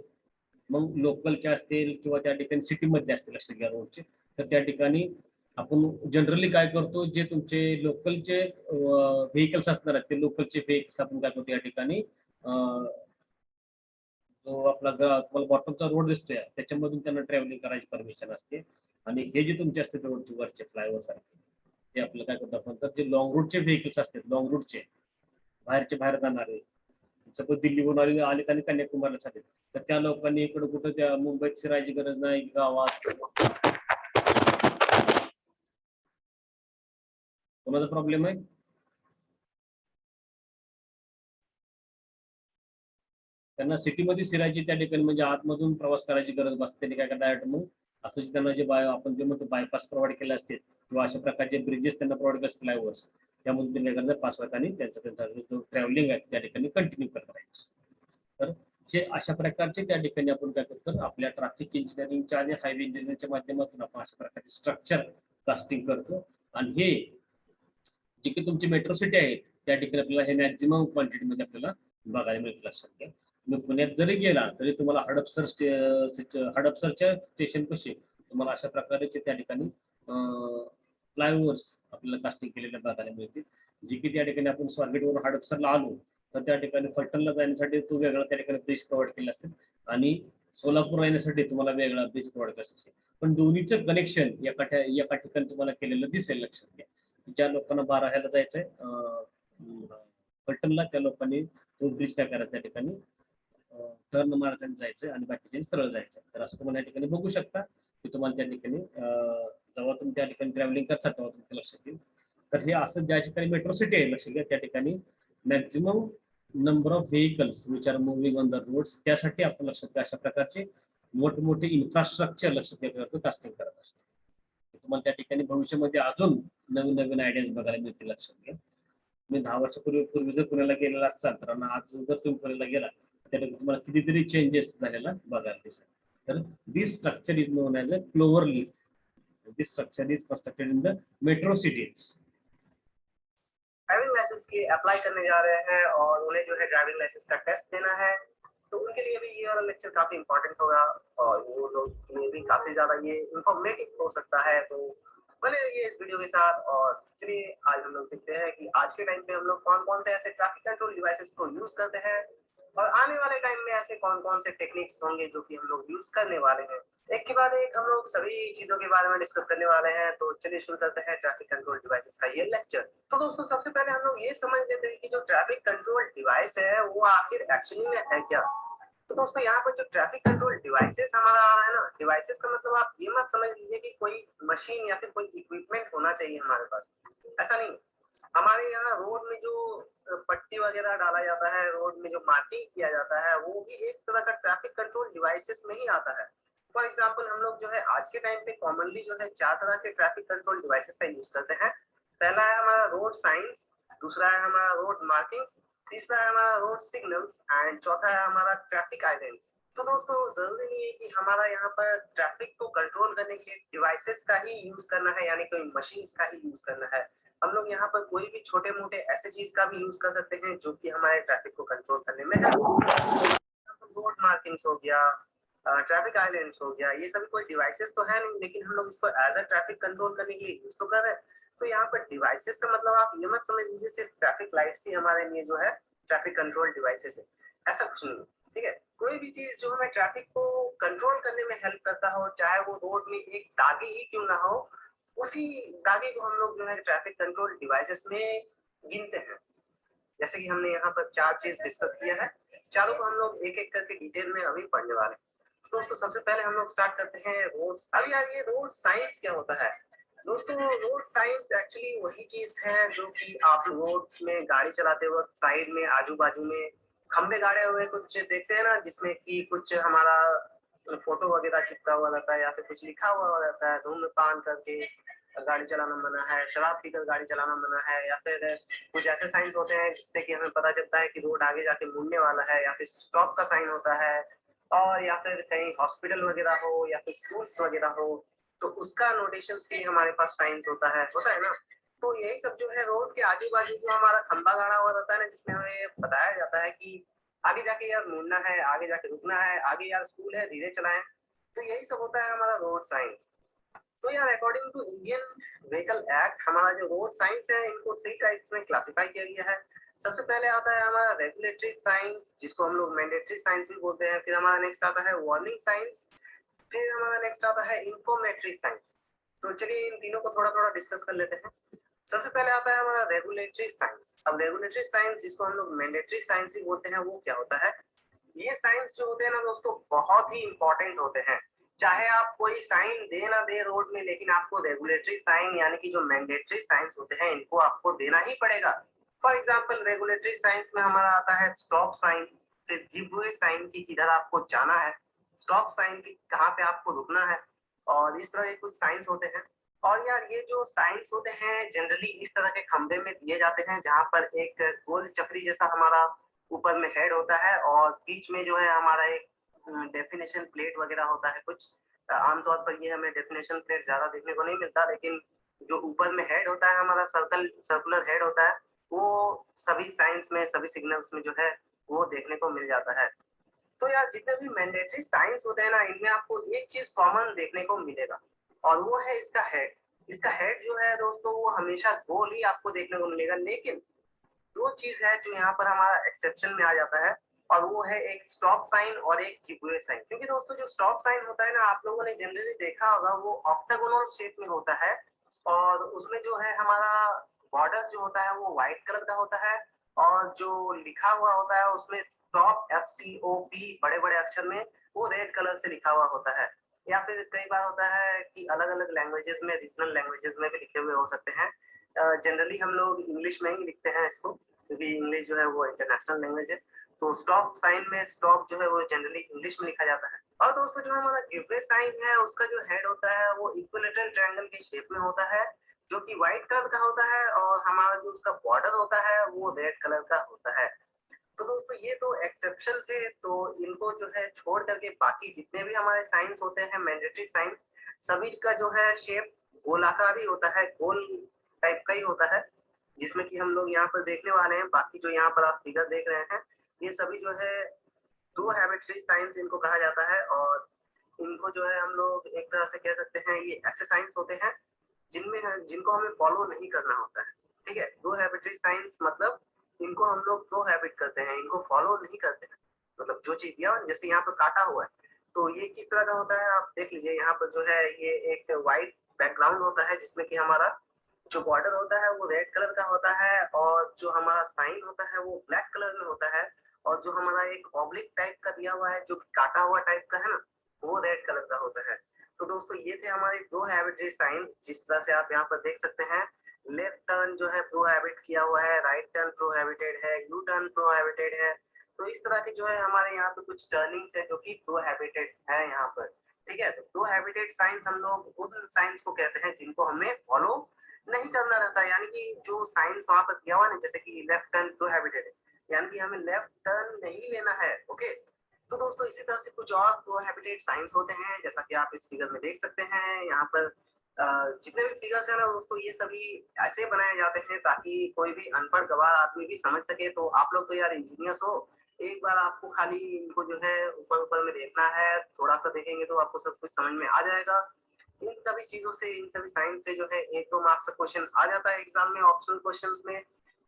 मग लोकलचे असतील किंवा त्या ठिकाणी सिटीमधले असतील, लक्षात घ्या रोडचे, तर त्या ठिकाणी आपण जनरली काय करतो, जे तुमचे लोकलचे व्हेकल्स असणार आहेत ते लोकलचे व्हेकल्स आपण काय करतो या ठिकाणी जो आपला तुम्हाला बॉटमचा रोड दिसतोय त्याच्यामधून त्यांना ट्रॅव्हलिंग करायची परमिशन असते. आणि हे जे तुमचे असते रोडचे वरचे फ्लायओव्हर सारखे ते आपलं काय करतो आपण तर जे लॉंग रूटचे व्हेकल्स असतात, लॉंग रूटचे बाहेर जाणारे, सपोज दिल्लीहून आले आणि कन्याकुमारीला चालेल, तर त्या लोकांनी इकडे कुठं त्या मुंबईत शिरायची गरज नाही. गावात कोणाचा प्रॉब्लेम आहे? त्यांना सिटीमध्ये फिरायची त्या ठिकाणी म्हणजे आतमधून प्रवास करायची गरज भासते. त्यांनी काय करतात मग असं जे त्यांना जे आपण जे म्हणतो बायपास प्रोव्हाइड केले असते किंवा अशा प्रकारचे ब्रिजेस त्यांना प्रोव्हाइड करतात फ्लायओव्हर्स, त्यामध्ये त्यांनी काय करतात पास आणि त्यांचा जो ट्रॅव्हलिंग आहे त्या ठिकाणी कंटिन्यू करत राहायचं. तर जे अशा प्रकारचे त्या ठिकाणी आपण काय करतो आपल्या ट्रॅफिक इंजिनिअरिंगच्या आणि हायवे इंजिनिअरिंगच्या माध्यमातून आपण अशा प्रकारचे स्ट्रक्चर कास्टिंग करतो. आणि हे जे काही तुमची मेट्रो सिटी आहेत त्या ठिकाणी आपल्याला हे मॅक्झिमम क्वांटिटीमध्ये आपल्याला बघायला मिळतं. लक्षात घ्या, तुम्ही पुण्यात जरी गेला तरी तुम्हाला हडपसरच्या स्टेशन पाशी तुम्हाला अशा प्रकारचे त्या ठिकाणी फ्लायओव्हर्स आपल्याला कास्टिंग केलेल्या बघायला मिळतील. जे की त्या ठिकाणी आपण स्वारगेटवरून हडपसरला आलो तर त्या ठिकाणी फलटणला जाण्यासाठी तो वेगळा त्या ठिकाणी ब्रिज प्रोव्हाइड केला असेल आणि सोलापूर येण्यासाठी तुम्हाला वेगळा ब्रिज प्रोव्हाइड केला असेल. पण दोन्हीचं कनेक्शन एका ठिकाणी तुम्हाला केलेलं दिसेल. लक्षात घ्या, ज्या लोकांना बाराह्याला जायचंय फलटणला त्या लोकांनी तो ब्रिज काय करायचा त्या ठिकाणी टर्न मार्गाने जायचं आणि बाकीचे सरळ जायचं. तर असं तुम्हाला या ठिकाणी बघू शकता की तुम्हाला त्या ठिकाणी जेव्हा तुम्ही त्या ठिकाणी ट्रॅव्हलिंग करता तेव्हा तुमच्या लक्षात येईल. तर हे असं ज्या ठिकाणी मेट्रो सिटी आहे लक्षात घ्या त्या ठिकाणी maximum number of vehicles which are moving on the roads त्यासाठी आपण लक्षात घ्या अशा प्रकारचे मोठमोठे इन्फ्रास्ट्रक्चर लक्षात घेतो कास्टिंग करत असतो. तुम्हाला त्या ठिकाणी भविष्यामध्ये अजून नवीन नवीन आयडियाज बघायला मिळतील. लक्षात घ्या, तुम्ही 10 वर्षापूर्वी जर पुण्याला गेलेला असाल तर आज जर तुम्ही पुण्याला गेला त्या ठिकाणी तुम्हाला कितीतरी चेंजेस झालेला बघायला दिसेल. तर this structure is known as a clover leaf. This structure is constructed in the metro cities. Driving licence की अप्लाई करने जा रहे हैं और उन्हें जो है ड्राइविंग लाइसेंस का टेस्ट देना है, तो उनके लिए भी ये वाला लेक्चर काफी इंपॉर्टेंट होगा और वो लोग के लिए भी काफी ज्यादा ये इंफॉर्मेटिव हो सकता है. तो बने रहिए इस वीडियो के साथ और चलिए आज हम लोग देखते हैं कि आज के टाइम पे हम लोग कौन कौन से ऐसे ट्रैफिक कंट्रोल डिवाइसेस को यूज करते हैं और आने वाले टाइम में ऐसे कौन कौन से टेक्निक्स होंगे जो कि हम लोग यूज करने वाले हैं. एक के बाद एक हम लोग सभी चीजों के बारे में डिस्कस करने वाले हैं. तो चलिए शुरू करते हैं ट्रैफिक कंट्रोल डिवाइसेस का ये लेक्चर. तो दोस्तों सबसे पहले हम लोग ये समझ लेते हैं कि जो ट्रैफिक कंट्रोल डिवाइस है वो आखिर एक्चुअली में है क्या. तो दोस्तों यहाँ पर जो ट्रैफिक कंट्रोल डिवाइसेस हमारा आ रहा है ना, डिवाइसेस का मतलब आप ये मत समझ लीजिए कि कोई मशीन या फिर कोई इक्विपमेंट होना चाहिए हमारे पास. ऐसा नहीं. हमारे यहाँ रोड में जो पट्टी वगैरह डाला जाता है, रोड में जो मार्किंग किया जाता है, वो भी एक तरह का ट्रैफिक कंट्रोल डिवाइसेस में ही आता है. फॉर एग्जाम्पल हम लोग जो है आज के टाइम पे कॉमनली जो है 4 तरह के ट्रैफिक कंट्रोल डिवाइसेस का यूज करते हैं. पहला है हमारा रोड साइंस, दूसरा है हमारा रोड मार्किंग्स, तीसरा है हमारा रोड सिग्नल्स एंड चौथा है हमारा ट्रैफिक आइलैंड्स. तो दोस्तों जरूरी नहीं है कि हमारा यहाँ पर ट्रैफिक को कंट्रोल करने के लिए डिवाइसेस का ही यूज करना है, यानी कोई मशीन का ही यूज करना है. हम लोग यहाँ पर कोई भी छोटे मोटे ऐसे चीज का भी यूज कर सकते हैं जो कि हमारे ट्रैफिक को कंट्रोल करने में हेल्प. रोड मार्किंग्स हो गया, ट्रैफिक आइलैंड्स हो गया, ये सभी कोई डिवाइसेस तो है नहीं, लेकिन हम लोग इसको एज अ ट्रैफिक कंट्रोल करने के लिए यूज तो कर रहे हैं. तो यहाँ पर डिवाइसेस का मतलब आप ये मत समझ लीजिए सिर्फ ट्रैफिक लाइट्स ही हमारे लिए जो है ट्रैफिक कंट्रोल डिवाइसेस है. ऐसा कुछ नहीं. ठीक है, कोई भी चीज जो हमें ट्रैफिक को कंट्रोल करने में हेल्प करता हो, चाहे वो रोड में एक दागी ही क्यों ना हो, उसी दागी को हम लोग जो है ट्रैफिक कंट्रोल डिवाइसेस में गिनते हैं. जैसे कि हमने यहाँ पर 4 चीज डिस्कस किया है, चारों को हम लोग एक एक करके डिटेल में अभी पढ़ने वाले हैं. दोस्तों सबसे पहले हम लोग स्टार्ट करते हैं रोड. अब यार ये रोड साइंस क्या होता है दोस्तों? रोड साइंस एक्चुअली वही चीज है जो कि आप रोड में गाड़ी चलाते वक्त साइड में आजू बाजू में खंबे गाड़े हुए कुछ देखते हैं ना, जिसमें कि कुछ हमारा फोटो वगैरह चिपका हुआ रहता है या फिर कुछ लिखा हुआ रहता है, धूम्रपान करके गाड़ी चलाना मना है, शराब पीकर गाड़ी चलाना मना है, या फिर कुछ ऐसे साइंस होते हैं जिससे कि हमें पता चलता है कि रोड आगे जाके मुड़ने वाला है, या फिर स्टॉप का साइन होता है, और या फिर कहीं हॉस्पिटल वगैरह हो या फिर स्कूल्स वगैरह हो तो उसका नोटेशन भी हमारे पास साइंस होता है ना. तो यही सब जो है रोड के आजू बाजू जो हमारा खंबा गाड़ा हुआ रहता है ना, जिसमें हमें बताया जाता है कि आगे जाके यार मुड़ना है, आगे जाके रुकना है, आगे यार स्कूल है धीरे चलाएं. तो यही सब होता है हमारा रोड साइंस. तो यार according to Indian vehicle act हमारा जो रोड साइंस है इनको 3 टाइप्स में क्लासिफाई किया गया है. सबसे पहले आता है हमारा रेगुलेटरी साइंस, जिसको हम लोग मैंडेटरी साइंस भी बोलते हैं. फिर हमारा नेक्स्ट आता है वार्निंग साइंस. फिर हमारा नेक्स्ट आता है इंफॉर्मेटरी साइंस. तो चलिए इन तीनों को थोड़ा थोड़ा डिस्कस कर लेते हैं. सबसे पहले आता है हमारा रेगुलेटरी साइंस. अब रेगुलेटरी साइंस जिसको हम लोग मैंडेटरी साइंस भी बोलते हैं, वो क्या होता है? ये साइंस जो होते हैं ना दोस्तों बहुत ही इंपॉर्टेंट होते हैं. चाहे आप कोई साइन दे ना दे रोड में, लेकिन आपको रेगुलेटरी साइन यानी कि जो मैंडेटरी साइंस होते हैं इनको आपको देना ही पड़ेगा। फॉर एग्जांपल रेगुलेटरी साइंस में हमारा आता है स्टॉप साइन, फिर गिव वे साइन की किधर आपको जाना है, स्टॉप साइन की कहाँ पे आपको रुकना है, और इस तरह के कुछ साइंस होते हैं। और यार ये जो साइंस होते हैं जनरली इस तरह के खंभे में दिए जाते हैं जहाँ पर एक गोल चक्री जैसा हमारा ऊपर में हेड होता है और बीच में जो है हमारा एक डेफिनेशन प्लेट वगैरह होता है कुछ। आमतौर पर ये हमें डेफिनेशन प्लेट ज्यादा देखने को नहीं मिलता, लेकिन जो ऊपर में हेड होता है हमारा सर्कुलर हेड होता है, वो सभी साइंस में सभी सिग्नल्स में जो है वो देखने को मिल जाता है। तो यार जितने भी मैंडेटरी साइंस होते हैं ना, इनमें आपको एक चीज कॉमन देखने को मिलेगा और वो है इसका हेड। इसका हेड जो है दोस्तों वो हमेशा गोल ही आपको देखने को मिलेगा, लेकिन दो चीज है जो यहाँ पर हमारा एक्सेप्शन में आ जाता है, और वो है एक स्टॉप साइन और एक गिव वे साइन। क्योंकि दोस्तों जो स्टॉप साइन होता है ना, आप लोगों ने जनरली देखा होगा वो ऑक्टागोनल शेप में होता है और उसमें जो है हमारा बॉर्डर जो होता है वो व्हाइट कलर का होता है और जो लिखा हुआ होता है उसमें स्टॉप STOP बड़े बड़े अक्षर में वो रेड कलर से लिखा हुआ होता है। या फिर कई बार होता है कि अलग अलग लैंग्वेजेस में, रीजनल लैंग्वेजेस में भी लिखे हुए हो सकते हैं। जनरली हम लोग इंग्लिश में ही लिखते हैं इसको, क्योंकि इंग्लिश जो है वो इंटरनेशनल लैंग्वेज है। तो स्टॉप साइन में स्टॉप जो है वो जनरली इंग्लिश में लिखा जाता है। और दोस्तों जो हमारा गिव वे साइन है उसका जो हेड होता है वो इक्विलेटरल ट्रायंगल के शेप में होता है, जो कि व्हाइट कलर का होता है, और हमारा जो उसका बॉर्डर होता है वो रेड कलर का होता है। तो दोस्तों ये तो एक्सेप्शन थे, तो इनको जो है छोड़ करके बाकी जितने भी हमारे साइंस होते हैं मैंडेटरी साइन, सभी का जो है शेप गोलाकार ही होता है, गोल टाइप का ही होता है, जिसमें कि हम लोग यहाँ पर देखने वाले हैं। बाकी जो यहाँ पर आप फिगर देख रहे हैं ये सभी जो है ट्रू हैबिटरी साइंस इनको कहा जाता है, और इनको जो है हम लोग एक तरह से कह सकते हैं ये ऐसे साइंस होते हैं जिनको हमें फॉलो नहीं करना होता है। ठीक है, ट्रू हैबिटरी साइंस मतलब इनको हम लोग दो हैबिट करते हैं, इनको फॉलो नहीं करते हैं। मतलब जो चीज दिया, जैसे यहाँ पर काटा हुआ है तो ये किस तरह का होता है आप देख लीजिए। यहाँ पर जो है ये एक व्हाइट बैकग्राउंड होता है जिसमें कि हमारा जो बॉर्डर होता है वो रेड कलर का होता है, और जो हमारा साइन होता है वो ब्लैक कलर में होता है, और जो हमारा एक ऑब्लिक टाइप का दिया हुआ है जो काटा हुआ टाइप का है ना, वो रेड कलर का होता है। तो दोस्तों ये थे हमारे दो हैबिटरी साइन, जिस तरह से आप यहाँ पर देख सकते हैं। लेफ्ट टर्न जो है प्रोहिबिट किया हुआ है, राइट टर्न प्रोहिबिटेड है, यू टर्न प्रोहिबिटेड है। तो इस तरह के जो है हमारे यहाँ पे कुछ टर्निंग्स है जो कि प्रोहिबिटेड है यहाँ पर। ठीक है, तो प्रोहिबिटेड साइंस हम लोग उस साइंस को कहते हैं जिनको हमें फॉलो नहीं करना रहता है, यानी कि जो साइंस वहां पर दिया हुआ है, जैसे कि लेफ्ट टर्न प्रोहिबिटेड है, यानी कि हमें लेफ्ट टर्न नहीं लेना है। ओके, तो दोस्तों इसी तरह से कुछ और प्रोहिबिटेड साइंस होते हैं, जैसा कि आप इस फिगर में देख सकते हैं। यहाँ पर जितने भी फिगर्स है ना दोस्तों, ये सभी ऐसे बनाए जाते हैं ताकि कोई भी अनपढ़ गवार आदमी भी समझ सके। तो आप लोग तो यार इंजीनियर्स हो, एक बार आपको खाली इनको जो है ऊपर ऊपर में देखना है, थोड़ा सा देखेंगे तो आपको सब कुछ समझ में आ जाएगा। इन सभी चीजों से, इन सभी साइंस से जो है 1-2 मार्क्स का क्वेश्चन आ जाता है एग्जाम में, ऑप्शनल क्वेश्चंस में।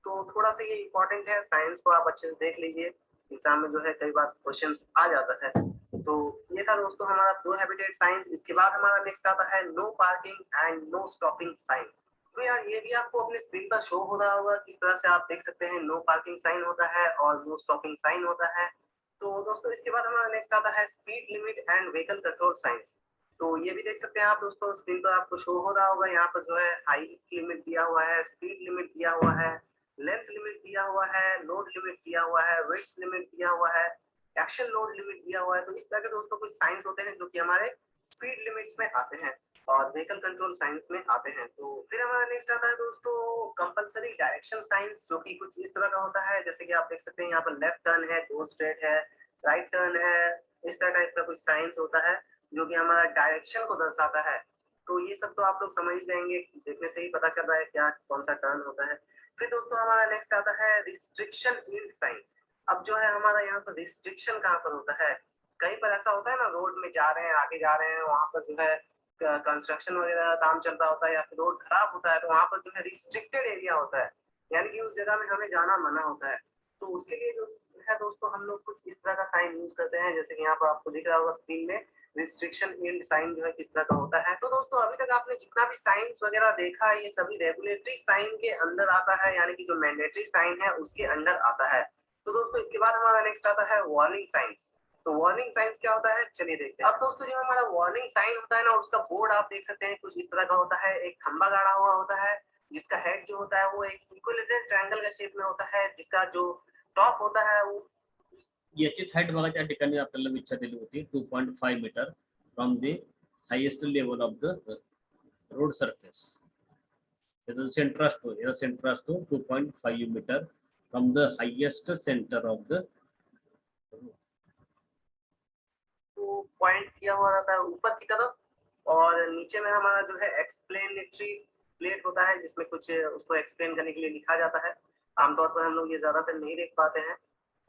तो थोड़ा सा ये इंपॉर्टेंट है, साइंस को आप अच्छे से देख लीजिए, एग्जाम में जो है कई बार क्वेश्चंस आ जाता है। तो ये था दोस्तों हमारा दो हैबिटेट साइंस। इसके बाद हमारा नेक्स्ट आता है no parking and no stopping sign. तो यार ये भी आपको अपने स्क्रीन पर शो हो रहा होगा, किस तरह से आप देख सकते हैं नो पार्किंग साइन होता है और नो स्टॉपिंग साइन होता है। तो दोस्तों इसके बाद हमारा नेक्स्ट आता है speed limit and vehicle control science. तो ये भी देख सकते हैं आप दोस्तों, स्क्रीन पर आपको शो हो रहा होगा। यहाँ पर जो है हाइट लिमिट दिया हुआ है, स्पीड लिमिट दिया हुआ है, लेंथ लिमिट दिया हुआ है, लोड लिमिट दिया हुआ है, विड्थ लिमिट दिया हुआ है, एक्शन लोड लिमिट दिया हुआ है। तो इस तरह के दोस्तों कुछ साइंस होते हैं जो कि हमारे स्पीड लिमिट्स में आते हैं और व्हीकल कंट्रोल साइंस में आते हैं। तो फिर हमारा नेक्स्ट आता है दोस्तों कंपलसरी डायरेक्शन साइंस, जो कि कुछ इस तरह का होता है, जैसे कि आप देख सकते हैं यहाँ पर लेफ्ट टर्न है, गो स्ट्रेट है, राइट टर्न है, इस तरह टाइप का कुछ साइंस होता है जो कि हमारा डायरेक्शन को दर्शाता है। तो ये सब तो आप लोग समझ ही जाएंगे, देखने से ही पता चल रहा है क्या कौन सा टर्न होता है। फिर दोस्तों हमारा नेक्स्ट आता है रिस्ट्रिक्शन इन साइन। अब जो है हमारा यहाँ पर रिस्ट्रिक्शन कहाँ पर होता है, कहीं पर ऐसा होता है ना, रोड में जा रहे हैं, आगे जा रहे हैं, वहां पर जो है कंस्ट्रक्शन वगैरह काम चल रहा होता है या फिर रोड खराब होता है, तो वहां पर जो है रिस्ट्रिक्टेड एरिया होता है, यानी कि उस जगह में हमें जाना मना होता है। तो उसके लिए जो है दोस्तों हम लोग कुछ इस तरह का साइन यूज करते हैं, जैसे कि यहाँ पर आपको दिख रहा होगा स्क्रीन में, रिस्ट्रिक्शन इन साइन जो है किस तरह का होता है। तो दोस्तों अभी तक आपने जितना भी साइंस वगैरह देखा है ये सभी रेगुलेटरी साइन के अंदर आता है, यानी कि जो मैंडेटरी साइन है उसके अंडर आता है। तो दोस्तों इसके बाद हमारा नेक्स्ट आता है वार्निंग साइंस। तो वार्निंग साइंस क्या होता है, चलिए देखते हैं। अब दोस्तों जो हमारा वार्निंग साइन होता है ना, उसका बोर्ड आप देख सकते हैं कुछ इस तरह का होता है। एक खंबा गाड़ा हुआ होता है जिसका हेड जो होता है वो एक इक्विलेटरल ट्रायंगल का शेप में होता है, जिसका जो टॉप होता है वो याचीच हाईट बघा त्या ठिकाणी आपल्याला इच्छा दिली होती 2.5 metre from the highest level of the road surface. याचा सेंटर असतो 2.5 metre from the highest centre of the point किया हुआ रहता है ऊपर की तरफ, और नीचे में हमारा जो है एक्सप्लेनेटरी प्लेट होता है जिसमें कुछ उसको एक्सप्लेन करने के लिए लिखा जाता है। आमतौर पर हम लोग ये ज्यादातर नहीं देख पाते हैं,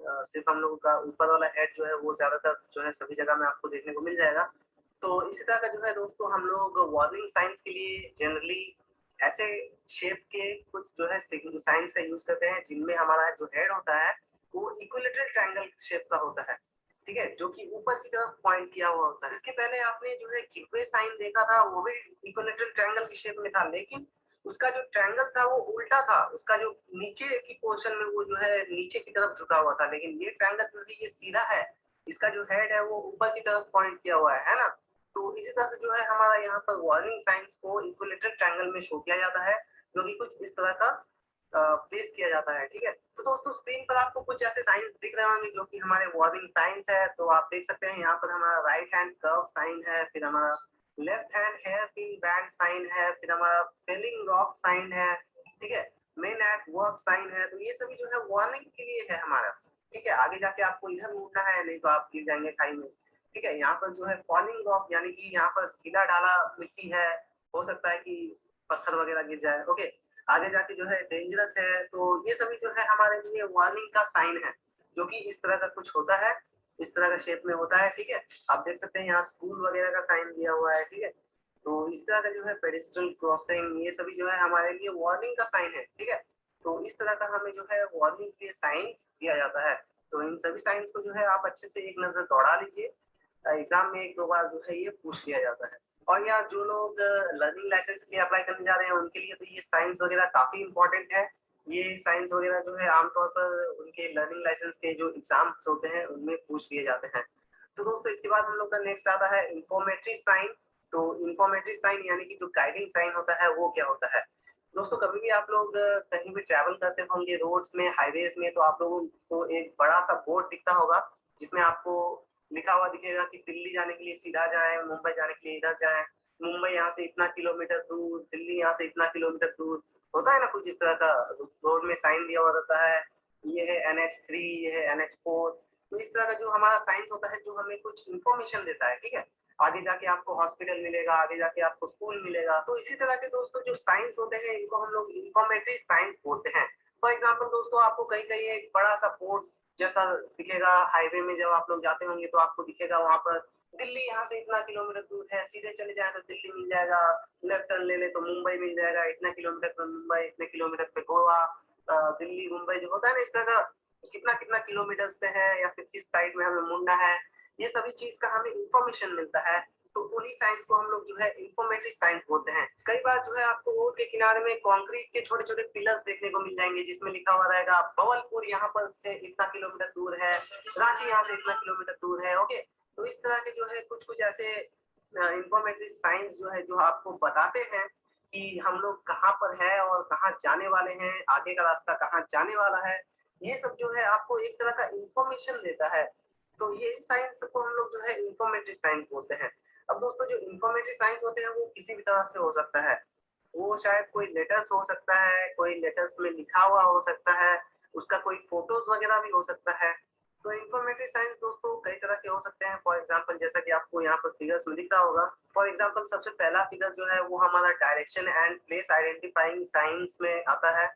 सिर्फ हम लोगों का ऊपर वाला हेड जो है वो ज्यादातर जो है सभी जगह में आपको देखने को मिल जाएगा। तो इसी तरह का जो है दोस्तों हम लोग वार्निंग साइंस के लिए जनरली ऐसे शेप के कुछ जो है साइंस का यूज करते हैं जिनमें हमारा जो हेड होता है वो इक्विलेटरल ट्रायंगल शेप का होता है, ठीक है, जो कि ऊपर की तरफ पॉइंट किया हुआ होता है। इसके पहले आपने जो है गिववे साइन देखा था, वो भी इक्विलेटरल ट्रायंगल की शेप में था, लेकिन उसका जो ट्रायंगल था वो उल्टा था, उसका जो नीचे की पोर्शन में वो जो है नीचे की तरफ झुका हुआ था। लेकिन ये ट्रायंगल जो है ये सीधा है, इसका जो हेड है वो ऊपर की तरफ पॉइंट किया हुआ है ना। तो इसी तरह से जो है हमारा यहाँ पर वार्निंग साइंस को इक्विलेटरल ट्रायंगल में शो किया जाता है, जो कि कुछ इस तरह का प्लेस किया जाता है, ठीक है। तो दोस्तों स्क्रीन पर आपको कुछ ऐसे साइंस दिख रहे होंगे जो कि हमारे वार्निंग साइंस है। तो आप देख सकते हैं यहाँ पर हमारा राइट हैंड कर्व साइन है, फिर हमारा left hand hairpin bend sign है, फिर हमारा फेलिंग रॉक साइन है, ठीक है, मेन एट वर्क साइन है। तो ये सभी जो है वार्निंग के लिए है हमारा, ठीक है। आगे जाके आपको इधर मुड़ना है, नहीं तो आप गिर जाएंगे खाई में, ठीक है। यहाँ पर जो है फॉलिंग रॉक यानी कि यहाँ पर गीला डाला मिट्टी है, हो सकता है कि पत्थर वगैरह गिर जाए, ओके। आगे जाके जो है डेंजरस है। तो ये सभी जो है हमारे लिए वार्निंग का साइन है, जो कि इस तरह का कुछ होता है, इस तरह का शेप में होता है, ठीक है। आप देख सकते हैं यहाँ स्कूल वगैरह का साइन दिया हुआ है, ठीक है। तो इस तरह का जो है पेडिस्ट्रियल क्रॉसिंग, ये सभी जो है हमारे लिए वार्निंग का साइन है, ठीक है। तो इस तरह का हमें जो है वार्निंग के साइंस दिया जाता है। तो इन सभी साइंस को जो है आप अच्छे से एक नजर दौड़ा लीजिए, एग्जाम में एक दो बार जो है ये पूछ लिया जाता है। और यार जो लोग लर्निंग लाइसेंस के लिए अप्लाई करने जा रहे हैं उनके लिए तो ये साइंस वगैरह काफी इंपॉर्टेंट है। ये साइंस वगैरह जो है आमतौर पर उनके लर्निंग लाइसेंस के जो एग्जाम्स होते हैं उनमें पूछ लिए जाते हैं। तो दोस्तों इसके बाद हम लोग का नेक्स्ट आता है इंफॉर्मेटरी साइन। तो इंफॉर्मेटरी साइन यानी कि जो गाइडिंग साइन होता है वो क्या होता है। दोस्तों कभी भी आप लोग कहीं भी ट्रैवल करते होंगे रोड्स में, हाईवेज में, तो आप लोगों को एक बड़ा सा बोर्ड दिखता होगा जिसमें आपको लिखा हुआ दिखेगा कि दिल्ली जाने के लिए सीधा जाए, मुंबई जाने के लिए इधर जाए, मुंबई यहाँ से इतना किलोमीटर दूर, दिल्ली यहाँ से इतना किलोमीटर दूर, होता है ना कुछ इस तरह का रोड में साइन दिया हुआ रहता है। ये है NH3, ये है NH4। तो इस तरह का जो हमारा साइंस होता है जो हमें कुछ इंफॉर्मेशन देता है, ठीक है। आगे जाके आपको हॉस्पिटल मिलेगा, आगे जाके आपको स्कूल मिलेगा। तो इसी तरह के दोस्तों जो साइंस होते हैं इनको हम लोग इंफॉर्मेटरी साइंस बोलते हैं। फॉर एग्जाम्पल दोस्तों आपको कहीं कहीं एक बड़ा सा बोर्ड जैसा दिखेगा हाईवे में, जब आप लोग जाते होंगे तो आपको दिखेगा वहां पर दिल्ली यहाँ से इतना किलोमीटर दूर है, सीधे चले जाए तो दिल्ली मिल जाएगा, लेफ्ट टर्न ले ले तो मुंबई मिल जाएगा, इतना किलोमीटर पे मुंबई, इतने किलोमीटर पे गोवा, दिल्ली मुंबई जो होता है ना इस तरह का कितना कितना किलोमीटर पे है या फिर किस साइड में हमें मुड़ना है, ये सभी चीज का हमें इंफॉर्मेशन मिलता है। तो उन्हीं साइंस को हम लोग जो है इंफॉर्मेटरी साइंस बोलते हैं। कई बार जो है आपको रोड के किनारे में कंक्रीट के छोटे छोटे पिलर्स देखने को मिल जाएंगे जिसमें लिखा हुआ रहेगा भवलपुर यहाँ पर से इतना किलोमीटर दूर है, रांची यहाँ से इतना किलोमीटर दूर है, ओके। तो इस तरह के जो है कुछ कुछ ऐसे इंफॉर्मेटरी साइंस जो है जो आपको बताते हैं कि हम लोग कहाँ पर है और कहाँ जाने वाले हैं, आगे का रास्ता कहाँ जाने वाला है। ये सब जो है आपको एक तरह का इंफॉर्मेशन देता है। तो ये साइंस को हम लोग जो है इंफॉर्मेटरी साइंस बोलते हैं। अब दोस्तों जो इंफॉर्मेटरी साइंस होते हैं वो किसी भी तरह से हो सकता है, वो शायद कोई लेटर्स हो सकता है, कोई लेटर्स में लिखा हुआ हो सकता है, उसका कोई फोटोज वगैरह भी हो सकता है। तो इंफॉर्मेटरी साइंस दोस्तों कई तरह के हो सकते हैं। फॉर एग्जांपल जैसा कि आपको यहाँ पर फिगर्स में दिख रहा होगा, फॉर एग्जांपल सबसे पहला फिगर जो है वो हमारा direction and place identifying science में आता है।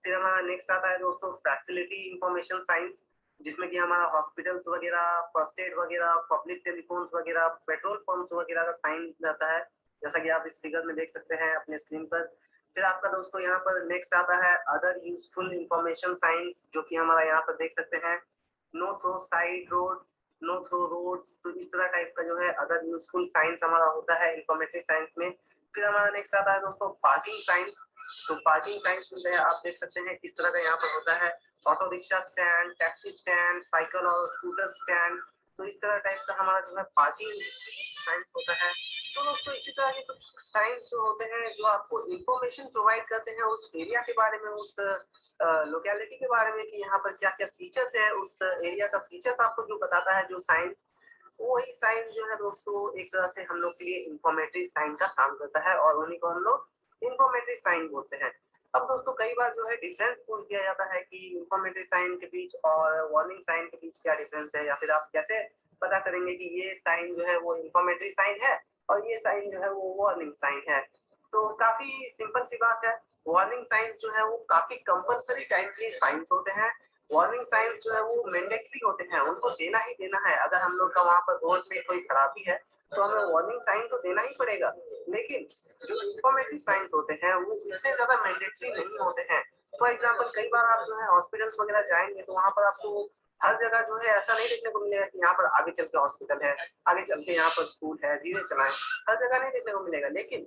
फिर हमारा नेक्स्ट आता है दोस्तों फैसिलिटी इंफॉर्मेशन साइंस, जिसमें कि हमारा हॉस्पिटल्स वगैरह, फर्स्ट एड वगैरह, पब्लिक टेलीफोन्स वगैरह, पेट्रोल पंप्स वगैरह का साइन रहता है, जैसा कि आप इस फिगर में देख सकते हैं अपने स्क्रीन पर। फिर आपका दोस्तों यहाँ पर नेक्स्ट आता है अदर यूजफुल इंफॉर्मेशन साइंस, जो कि हमारा यहाँ पर देख सकते हैं no through side road, no through roads. तो इस तरह टाइप का जो है अदर यूजफुल साइंस हमारा होता है इंफॉर्मेटरी साइंस में। फिर हमारा नेक्स्ट आता है दोस्तों पार्किंग साइंस। तो पार्किंग साइंस में आप देख सकते हैं किस तरह का यहाँ पर होता है auto rickshaw stand, taxi stand, cycle और स्कूटर स्टैंड, तो इस तरह टाइप का हमारा जो है पार्किंग साइंस होता है। तो दोस्तों इसी तरह के कुछ साइंस जो होते हैं जो आपको इंफॉर्मेशन प्रोवाइड करते हैं उस एरिया के बारे में, उस लोकेलिटी के बारे में कि यहाँ पर क्या क्या फीचर्स है, उस एरिया का फीचर्स आपको जो बताता है जो साइंस, वही साइंस जो है दोस्तों एक तरह से हम लोग के लिए इंफॉर्मेटरी साइन का काम करता है और उन्हीं को हम लोग इंफॉर्मेटरी साइन बोलते हैं। अब दोस्तों कई बार जो है डिफरेंस पूछ दिया जाता है कि इंफॉर्मेटरी साइन के बीच और वार्निंग साइन के बीच क्या डिफरेंस है, या फिर आप कैसे पता करेंगे कि ये साइन जो है वो इंफॉर्मेटरी साइन है और ये साइन जो है वो वार्निंग साइन है। तो काफी सिंपल सी बात है, वार्निंग साइंस जो है वो काफी कंपलसरी टाइप के साइंस होते हैं। वार्निंग साइंस जो है वो मैंडेटरी होते हैं, उनको देना ही देना है। अगर हम लोग का वहाँ पर रोड में कोई खराबी है तो हमें वार्निंग साइन तो देना ही पड़ेगा, लेकिन जो इंफॉर्मेटिव साइंस होते हैं वो इतने ज्यादा मैंडेटरी नहीं होते हैं। फॉर एग्जाम्पल कई बार आप जो है हॉस्पिटल्स वगैरह जाएंगे तो वहाँ पर आपको हर जगह जो है ऐसा नहीं देखने को मिलेगा कि यहाँ पर आगे चल के हॉस्पिटल है, आगे चल के यहाँ पर स्कूल है, धीरे चलाएं, हर जगह नहीं देखने को मिलेगा। लेकिन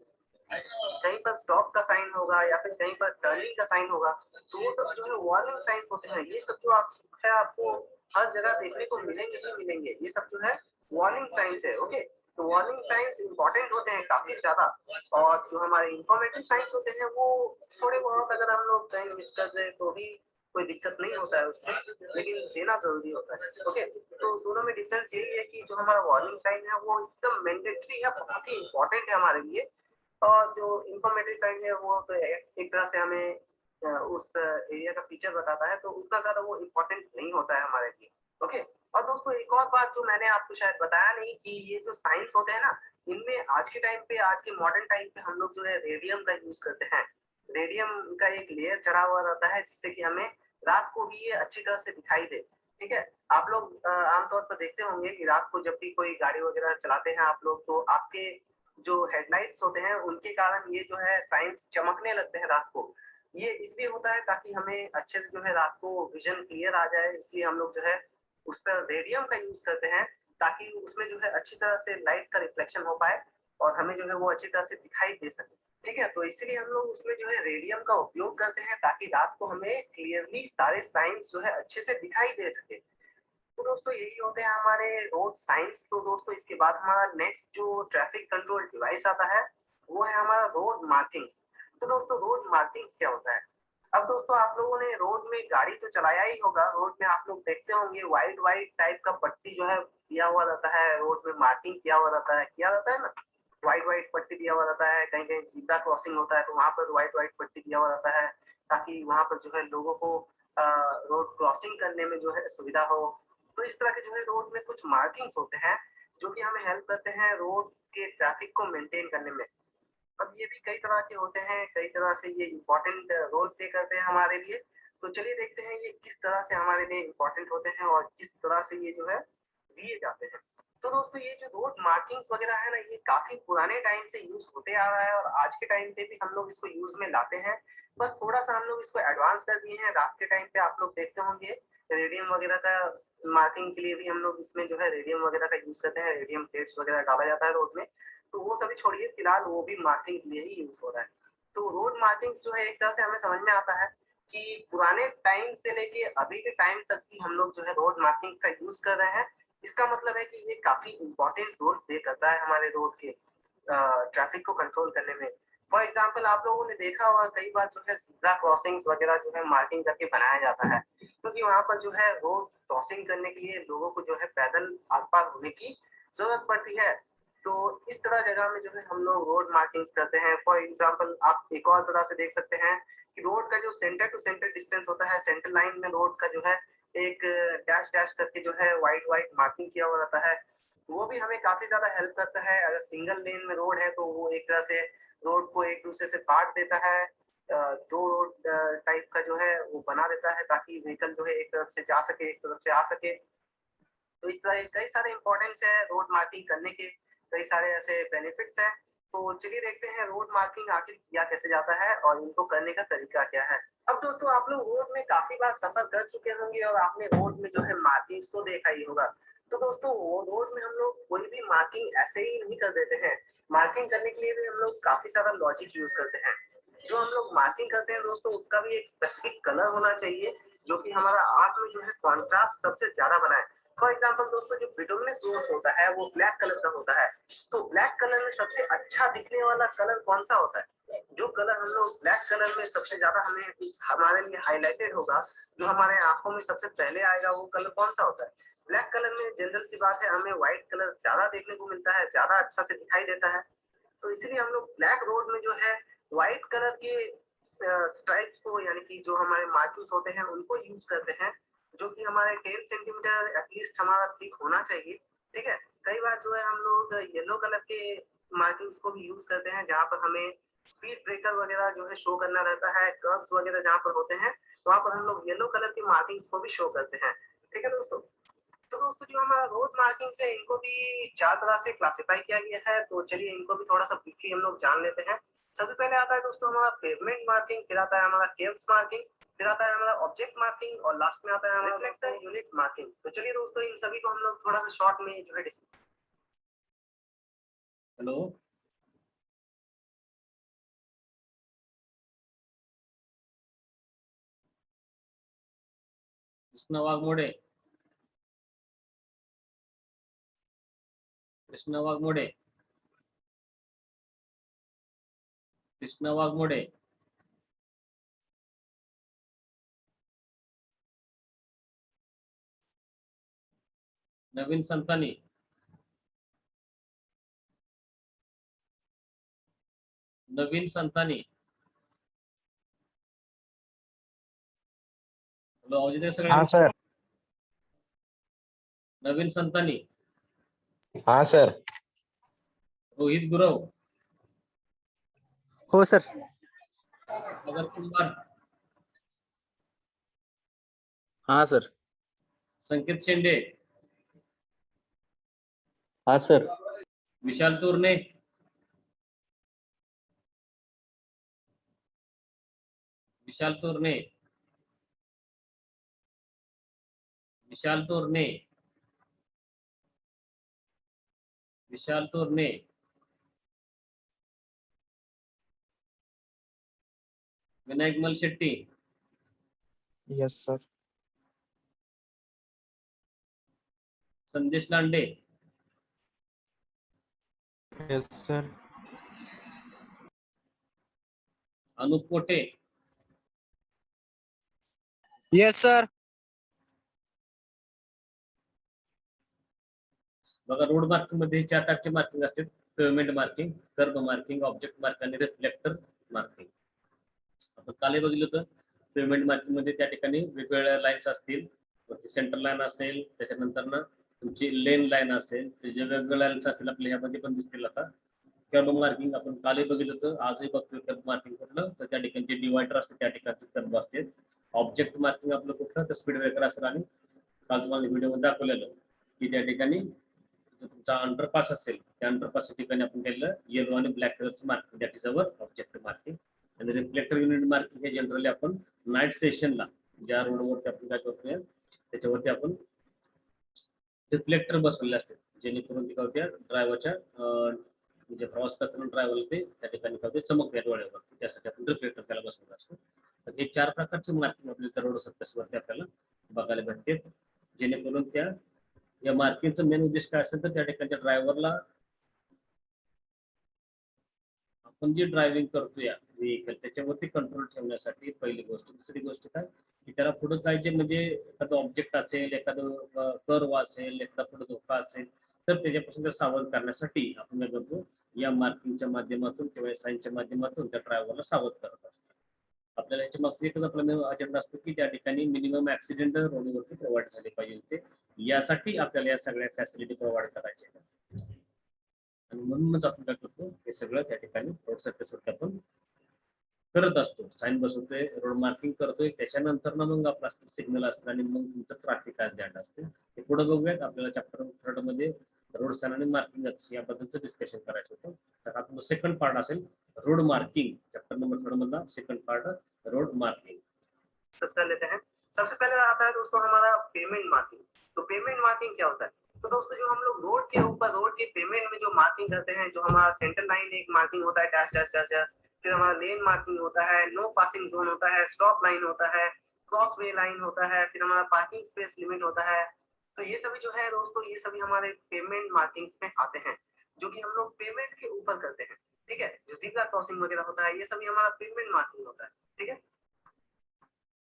कहीं पर स्टॉप का साइन होगा या फिर कहीं पर टर्निंग का साइन होगा, तो वो सब जो है वार्निंग साइंस होते हैं। ये सब जो आप है आपको हर जगह देखने को मिलेंगे ही मिलेंगे, ये सब जो है वार्निंग साइंस है। ओके, तो वार्निंग साइंस इंपॉर्टेंट होते हैं काफी ज्यादा, और जो हमारे इंफॉर्मेटिव साइंस होते हैं वो थोड़े बहुत अगर हम लोग कहीं मिस कर दे तो भी कोई दिक्कत नहीं होता है उससे, लेकिन देना जरूरी होता है। ओके, तो दोनों में डिफरेंस यही है कि जो हमारा वार्निंग साइन है वो एकदम मैंडेटरी है, बहुत ही इंपॉर्टेंट है हमारे लिए, और जो इंफॉर्मेटिव साइन है वो तो एक तरह से हमें उस एरिया का फीचर बताता है, तो उतना ज्यादा वो इम्पोर्टेंट नहीं होता है हमारे लिए। ओके, और दोस्तों एक और बात जो मैंने आपको शायद बताया नहीं कि ये जो साइंस होते हैं ना, इनमें आज के टाइम पे, आज के मॉडर्न टाइम पे हम लोग जो है रेडियम का यूज करते हैं। रेडियम का एक लेयर चढ़ा हुआ रहता है जिससे कि हमें रात को भी ये अच्छी तरह से दिखाई दे। ठीक है, आप लोग आमतौर पर देखते होंगे कि रात को जब भी कोई गाड़ी वगैरह चलाते हैं आप लोग, तो आपके जो हेडलाइट्स होते हैं उनके कारण ये जो है साइंस चमकने लगते हैं रात को। ये इसलिए होता है ताकि हमें अच्छे से जो है रात को विजन क्लियर आ जाए, इसलिए हम लोग जो है उस पर रेडियम का यूज करते हैं ताकि उसमें जो है अच्छी तरह से लाइट का रिफ्लेक्शन हो पाए और हमें जो है वो अच्छी तरह से दिखाई दे सके। ठीक है, तो इसीलिए हम लोग उसमें जो है रेडियम का उपयोग करते हैं ताकि रात को हमें क्लियरली सारे साइंस जो है अच्छे से दिखाई दे सके। तो दोस्तों यही होते हैं हमारे रोड साइंस। तो दोस्तों इसके बाद हमारा नेक्स्ट जो ट्रैफिक कंट्रोल डिवाइस आता है वो है हमारा रोड मार्किंग्स। तो दोस्तों रोड मार्किंग्स क्या होता है? अब दोस्तों आप लोगों ने रोड में गाड़ी तो चलाया ही होगा, रोड में आप लोग देखते होंगे वाइट वाइट टाइप का पट्टी जो है दिया हुआ रहता है, रोड में मार्किंग किया हुआ रहता है, किया रहता है ना, वाइट वाइट पट्टी दिया हुआ रहता है। कहीं कहीं जीब्रा क्रॉसिंग होता है तो वहां पर वाइट वाइट पट्टी दिया हुआ रहता है ताकि वहां पर जो है लोगों को रोड क्रॉसिंग करने में जो है सुविधा हो। तो इस तरह के जो है रोड में कुछ मार्किंग्स होते हैं जो कि हमें हेल्प करते हैं रोड के ट्रैफिक को मेंटेन करने में। अब ये भी कई तरह के होते हैं, कई तरह से ये इम्पोर्टेंट रोल प्ले करते हैं हमारे लिए। तो चलिए देखते हैं ये किस तरह से हमारे लिए इम्पोर्टेंट होते हैं और किस तरह से ये जो है दिए जाते हैं। तो दोस्तों ये जो रोड मार्किंग्स वगैरह है ना, ये काफी पुराने टाइम से यूज होते आ रहा है और आज के टाइम पे भी हम लोग इसको यूज में लाते हैं। बस थोड़ा सा हम लोग इसको एडवांस कर दिए हैं। रात के टाइम पे आप लोग देखते होंगे रेडियम वगैरह का मार्किंग के लिए भी हम लोग इसमें जो है रेडियम वगैरह का यूज करते हैं, रेडियम प्लेट्स वगैरह डाला जाता है रोड में। तो वो सभी छोड़िए, फिलहाल वो भी मार्किंग के लिए ही यूज हो रहा है। तो रोड मार्किंग्स जो है एक तरह से हमें समझ में आता है कि पुराने टाइम से लेके अभी के टाइम तक भी हम लोग जो है रोड मार्किंग का यूज कर रहे हैं। इसका मतलब है कि ये काफी इंपॉर्टेंट रोल प्ले करता है हमारे रोड के ट्रैफिक को कंट्रोल करने में। फॉर एग्जाम्पल आप लोगों ने देखा होगा कई बार जो है जीब्रा क्रॉसिंग्स वगैरह जो है मार्किंग करके बनाया जाता है, क्योंकि वहां पर जो है रोड क्रॉसिंग करने के लिए लोगों को जो है पैदल आस पास होने की जरूरत पड़ती है। तो इस तरह जगह में जो है हम लोग रोड मार्किंग्स करते हैं। फॉर एग्जाम्पल आप एक और तरह से देख सकते हैं कि रोड का जो सेंटर टू सेंटर डिस्टेंस होता है, सेंटर लाइन में रोड का जो है एक डैश डैश करके जो है वाइट वाइट मार्किंग किया हुआ रहता है, वो भी हमें काफी ज्यादा हेल्प करता है। अगर सिंगल लेन में रोड है तो वो एक तरह से रोड को एक दूसरे से काट देता है, दो रोड टाइप का जो है वो बना देता है ताकि व्हीकल जो है एक तरफ से जा सके, एक तरफ से आ सके। तो इस तरह कई सारे इंपॉर्टेंस है रोड मार्किंग करने के, कई सारे ऐसे बेनिफिट्स हैं। तो चलिए देखते हैं रोड मार्किंग आखिर किया कैसे जाता है और इनको करने का तरीका क्या है। अब दोस्तों आप लोग रोड में काफी बार सफर कर चुके होंगे और आपने रोड में जो है मार्किंग्स तो देखा ही होगा। तो दोस्तों वो रोड में हम लोग कोई भी मार्किंग ऐसे ही नहीं कर देते हैं, मार्किंग करने के लिए भी हम लोग काफी सारा लॉजिक यूज करते हैं। जो हम लोग मार्किंग करते हैं दोस्तों उसका भी एक स्पेसिफिक कलर होना चाहिए जो कि हमारा आंख में जो है कॉन्ट्रास्ट सबसे ज्यादा बनाए। फॉर एग्जाम्पल दोस्तों, जो बिटुमिनस रोड्स होता है वो ब्लैक कलर का होता है। तो ब्लैक कलर में सबसे अच्छा दिखने वाला कलर कौन सा होता है? जो कलर हम लोग ब्लैक कलर में सबसे ज्यादा हमारे लिए हाईलाइटेड होगा, जो हमारे आंखों में सबसे पहले आएगा, वो कलर कौन सा होता है? ब्लैक कलर में जनरल सी बात है, हमें व्हाइट कलर ज्यादा देखने को मिलता है, ज्यादा अच्छा से दिखाई देता है। तो इसलिए हम लोग ब्लैक रोड में जो है व्हाइट कलर के स्ट्राइप्स को, यानी कि जो हमारे मार्किंग्स होते हैं उनको यूज करते हैं, जो कि हमारे 10 सेंटीमीटर एटलीस्ट हमारा थिक होना चाहिए। ठीक है, कई बार जो है हम लोग येलो कलर के मार्किंग्स को भी यूज करते हैं, जहाँ पर हमें स्पीड ब्रेकर वगैरह जो है शो करना रहता है, कर्व्स वगैरह जहाँ पर होते हैं, वहाँ पर हम लोग येलो कलर की मार्किंग्स को भी शो करते हैं। ठीक है दोस्तों, तो दोस्तों जो हमारा रोड मार्किंग्स है इनको भी 4 तरह से क्लासिफाई किया गया है। तो चलिए इनको भी थोड़ा सा ब्रीफली हम लोग जान लेते हैं। सबसे पहले आता है दोस्तों हमारा पेवमेंट मार्किंग, फिर आता है हमारा केव्स मार्किंग, फिर आता है हमारा ऑब्जेक्ट मार्किंग, और लास्ट में आता है हमारा रिफ्लेक्टर यूनिट मार्किंग। तो चलिए दोस्तों इन सभी को हम लोग थोड़ा सा शॉर्ट में जो है हेलो, कृष्णा वाघमोडे, कृष्णा वाघमोडे, कृष्णा वाघमोडे, नवीन संतानी, नवीन संतानी, हेलो आवाज येतोय हाँ सगळ्यांना? सर। नवीन संतानी, हाँ सर। रोहित गुरव, हो सर। सागर कुंभार, हाँ सर। संकेत शेंडे, हाँ सर। विशाल तोरणे, विशाल तोरणे, विशाल तोरणे, विशाल तोरणे, विनायक मलशेट्टी, यस सर। संदेश लांडे, यस सर। अनूप कोटे, यस सर। बघा रोड मार्किंग मध्ये 4 टाईपचे मार्किंग असतात: pavement marking, curve marking, object marking आणि रिफ्लेक्टर मार्किंग. आपण काल बघितलं होतं पेवमेंट मार्किंग मध्ये त्या ठिकाणी वेगवेगळ्या लाईन्स असतील, सेंटर लाईन असेल, त्याच्यानंतर ना तुमची लेन लाईन असेल, ते जे वेगवेगळ्या लाईन्स असतील आपल्या ह्यामध्ये पण दिसतील. आता कर्व मार्किंग आपण कालही बघितलं होतं, आजही बघतोय कर्व मार्किंग कुठलं तर त्या ठिकाणचे डिवायडर असते, त्या ठिकाणचे कर्व असते. ऑब्जेक्ट मार्किंग आपलं कुठलं तर स्पीड ब्रेकर असेल, आणि काल तुम्हाला व्हिडिओमध्ये दाखवलेलं की त्या ठिकाणी जो तुमचा अंडरपास असेल त्या अंडरपासच्या ठिकाणी आपण केलेलं येलो आणि ब्लॅक कलरचं marking, that is our object marking. आणि रिफ्लेक्टर युनिट मार्किंग हे जनरली आपण नाईट सेशनला ज्या रोडवरती आपण काय करतोय त्याच्यावरती आपण रिफ्लेक्टर बसवलेले असते, जेणेकरून ते काय होत्या ड्रायव्हरच्या म्हणजे प्रवास करताना ड्रायव्हरला ते त्या ठिकाणी काय होते चमकत्या डोळ्यावरती, त्यासाठी आपण रिफ्लेक्टर त्याला बसवलं असतो. तर हे 4 प्रकारचे मार्किंग आपल्याला रोड सरफेसवरती आपल्याला बघायला भेटते, जेणेकरून त्या या मार्किंगचं मेन उद्देश काय असेल तर त्या ठिकाणच्या ड्रायव्हरला आपण जे ड्रायव्हिंग करतो या व्हेकल त्याच्यावरती कंट्रोल ठेवण्यासाठी पहिली गोष्ट. दुसरी गोष्ट काय की त्याला पुढे काय जे म्हणजे एखादं ऑब्जेक्ट असेल, एखादं कर्व असेल, एखादा पुढे धोका असेल तर त्याच्यापासून जर सावध करण्यासाठी आपण काय करतो या मार्किंगच्या माध्यमातून किंवा साईनच्या माध्यमातून त्या ड्रायव्हरला सावध करत असतो. आपल्याला याच्या मागचं एकच आपला अजेंडा असतो की त्या ठिकाणी मिनिमम ऍक्सिडेंट रोडवरती प्रोव्हाइड झाले पाहिजे, ते यासाठी आपल्याला या सगळ्या फॅसिलिटी प्रोव्हाइड करायच्या. आणि म्हणूनच आपण काय करतो हे सगळं त्या ठिकाणी रोड सरफेसवरती आपण करत असतो. साईन बसवतोय, रोड मार्किंग करतोय, त्याच्यानंतर ना मग आपला सिग्नल असतं आणि मग तुमचं ट्रॅफिक आज दॅट असते. ते पुढे बघूयात. आपल्याला चॅप्टर 3 मध्ये रोड साइन आणि मार्किंग याबद्दलचं डिस्कशन करायचं होतं. तर आपलं सेकंड पार्ट असेल रोड मार्किंग, चैप्टर नंबर 3 मधला सेकंड पार्ट रोड मार्किंग. कर लेते हैं। सबसे पहले आता है दोस्तों हमारा पेमेंट मार्किंग। तो पेमेंट मार्किंग क्या होता है? तो दोस्तों जो हम लोग रोड के ऊपर रोड के पेमेंट में जो मार्किंग करते हैं, जो हमारा सेंटर लाइन एक मार्किंग होता है डैश डैश डैश डैश, फिर हमारा लेन मार्किंग होता है, नो पासिंग जोन होता है, स्टॉप लाइन होता है, क्रॉस वे लाइन होता है, फिर हमारा पार्किंग स्पेस लिमिट होता है, तो ये सभी जो है दोस्तों, ये सभी हमारे पेमेंट मार्किंग्स में आते हैं, जो कि हम लोग पेमेंट के ऊपर करते हैं। ठीक है, जो ज़ीब्रा क्रॉसिंग वगैरह होता है, ये सभी हमारा पेमेंट मार्किंग होता है। ठीक है,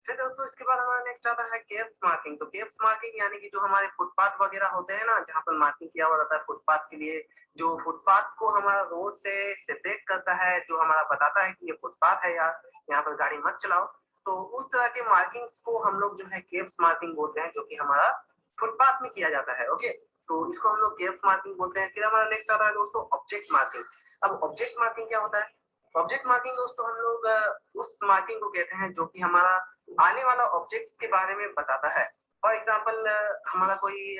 फिर दोस्तों इसके बाद हमारा नेक्स्ट आता है केप्स मार्किंग। तो केप्स मार्किंग यानी कि जो हमारे फुटपाथ वगैरह होते हैं ना, जहाँ पर मार्किंग किया हुआ रहता है फुटपाथ के लिए, जो फुटपाथ को हमारा रोड से सेपरेट करता है, जो हमारा बताता है कि ये फुटपाथ है यार, यहाँ पर गाड़ी मत चलाओ। तो उस तरह के मार्किंग्स को हम लोग जो है केप्स मार्किंग बोलते हैं, जो कि हमारा फुटपाथ में किया जाता है। ओके, तो इसको हम लोग केप्स मार्किंग बोलते हैं। फिर हमारा नेक्स्ट आता है दोस्तों ऑब्जेक्ट मार्किंग। अब ऑब्जेक्ट मार्किंग क्या होता है? ऑब्जेक्ट मार्किंग दोस्तों हम लोग उस मार्किंग को कहते हैं जो कि हमारा आने वाला ऑब्जेक्ट्स के बारे में बताता है। फॉर एग्जांपल हमारा कोई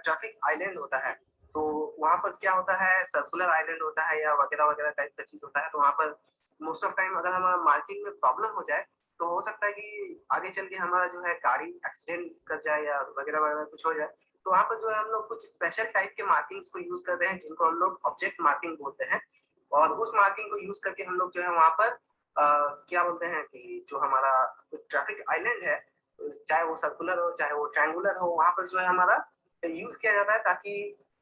ट्रैफिक आइलैंड होता है, तो वहाँ पर क्या होता है, सर्कुलर आइलैंड होता है या वगैरह वगैरह टाइप का चीज होता है। तो वहाँ पर मोस्ट ऑफ टाइम अगर हमारा मार्किंग में प्रॉब्लम हो जाए, तो हो सकता है कि आगे चल के हमारा जो है गाड़ी एक्सीडेंट कर जाए या वगैरह वगैरह कुछ हो जाए। तो वहाँ पर जो है हम लोग कुछ स्पेशल टाइप के मार्किंग्स को यूज करते हैं, जिनको हम लोग ऑब्जेक्ट मार्किंग बोलते हैं। और उस मार्किंग को यूज करके हम लोग जो है वहाँ पर क्या बोलते हैं कि जो हमारा ट्रैफिक आइलैंड है, चाहे वो सर्कुलर हो चाहे वो ट्रायंगुलर हो, वहाँ पर जो है हमारा यूज किया जाता है ताकि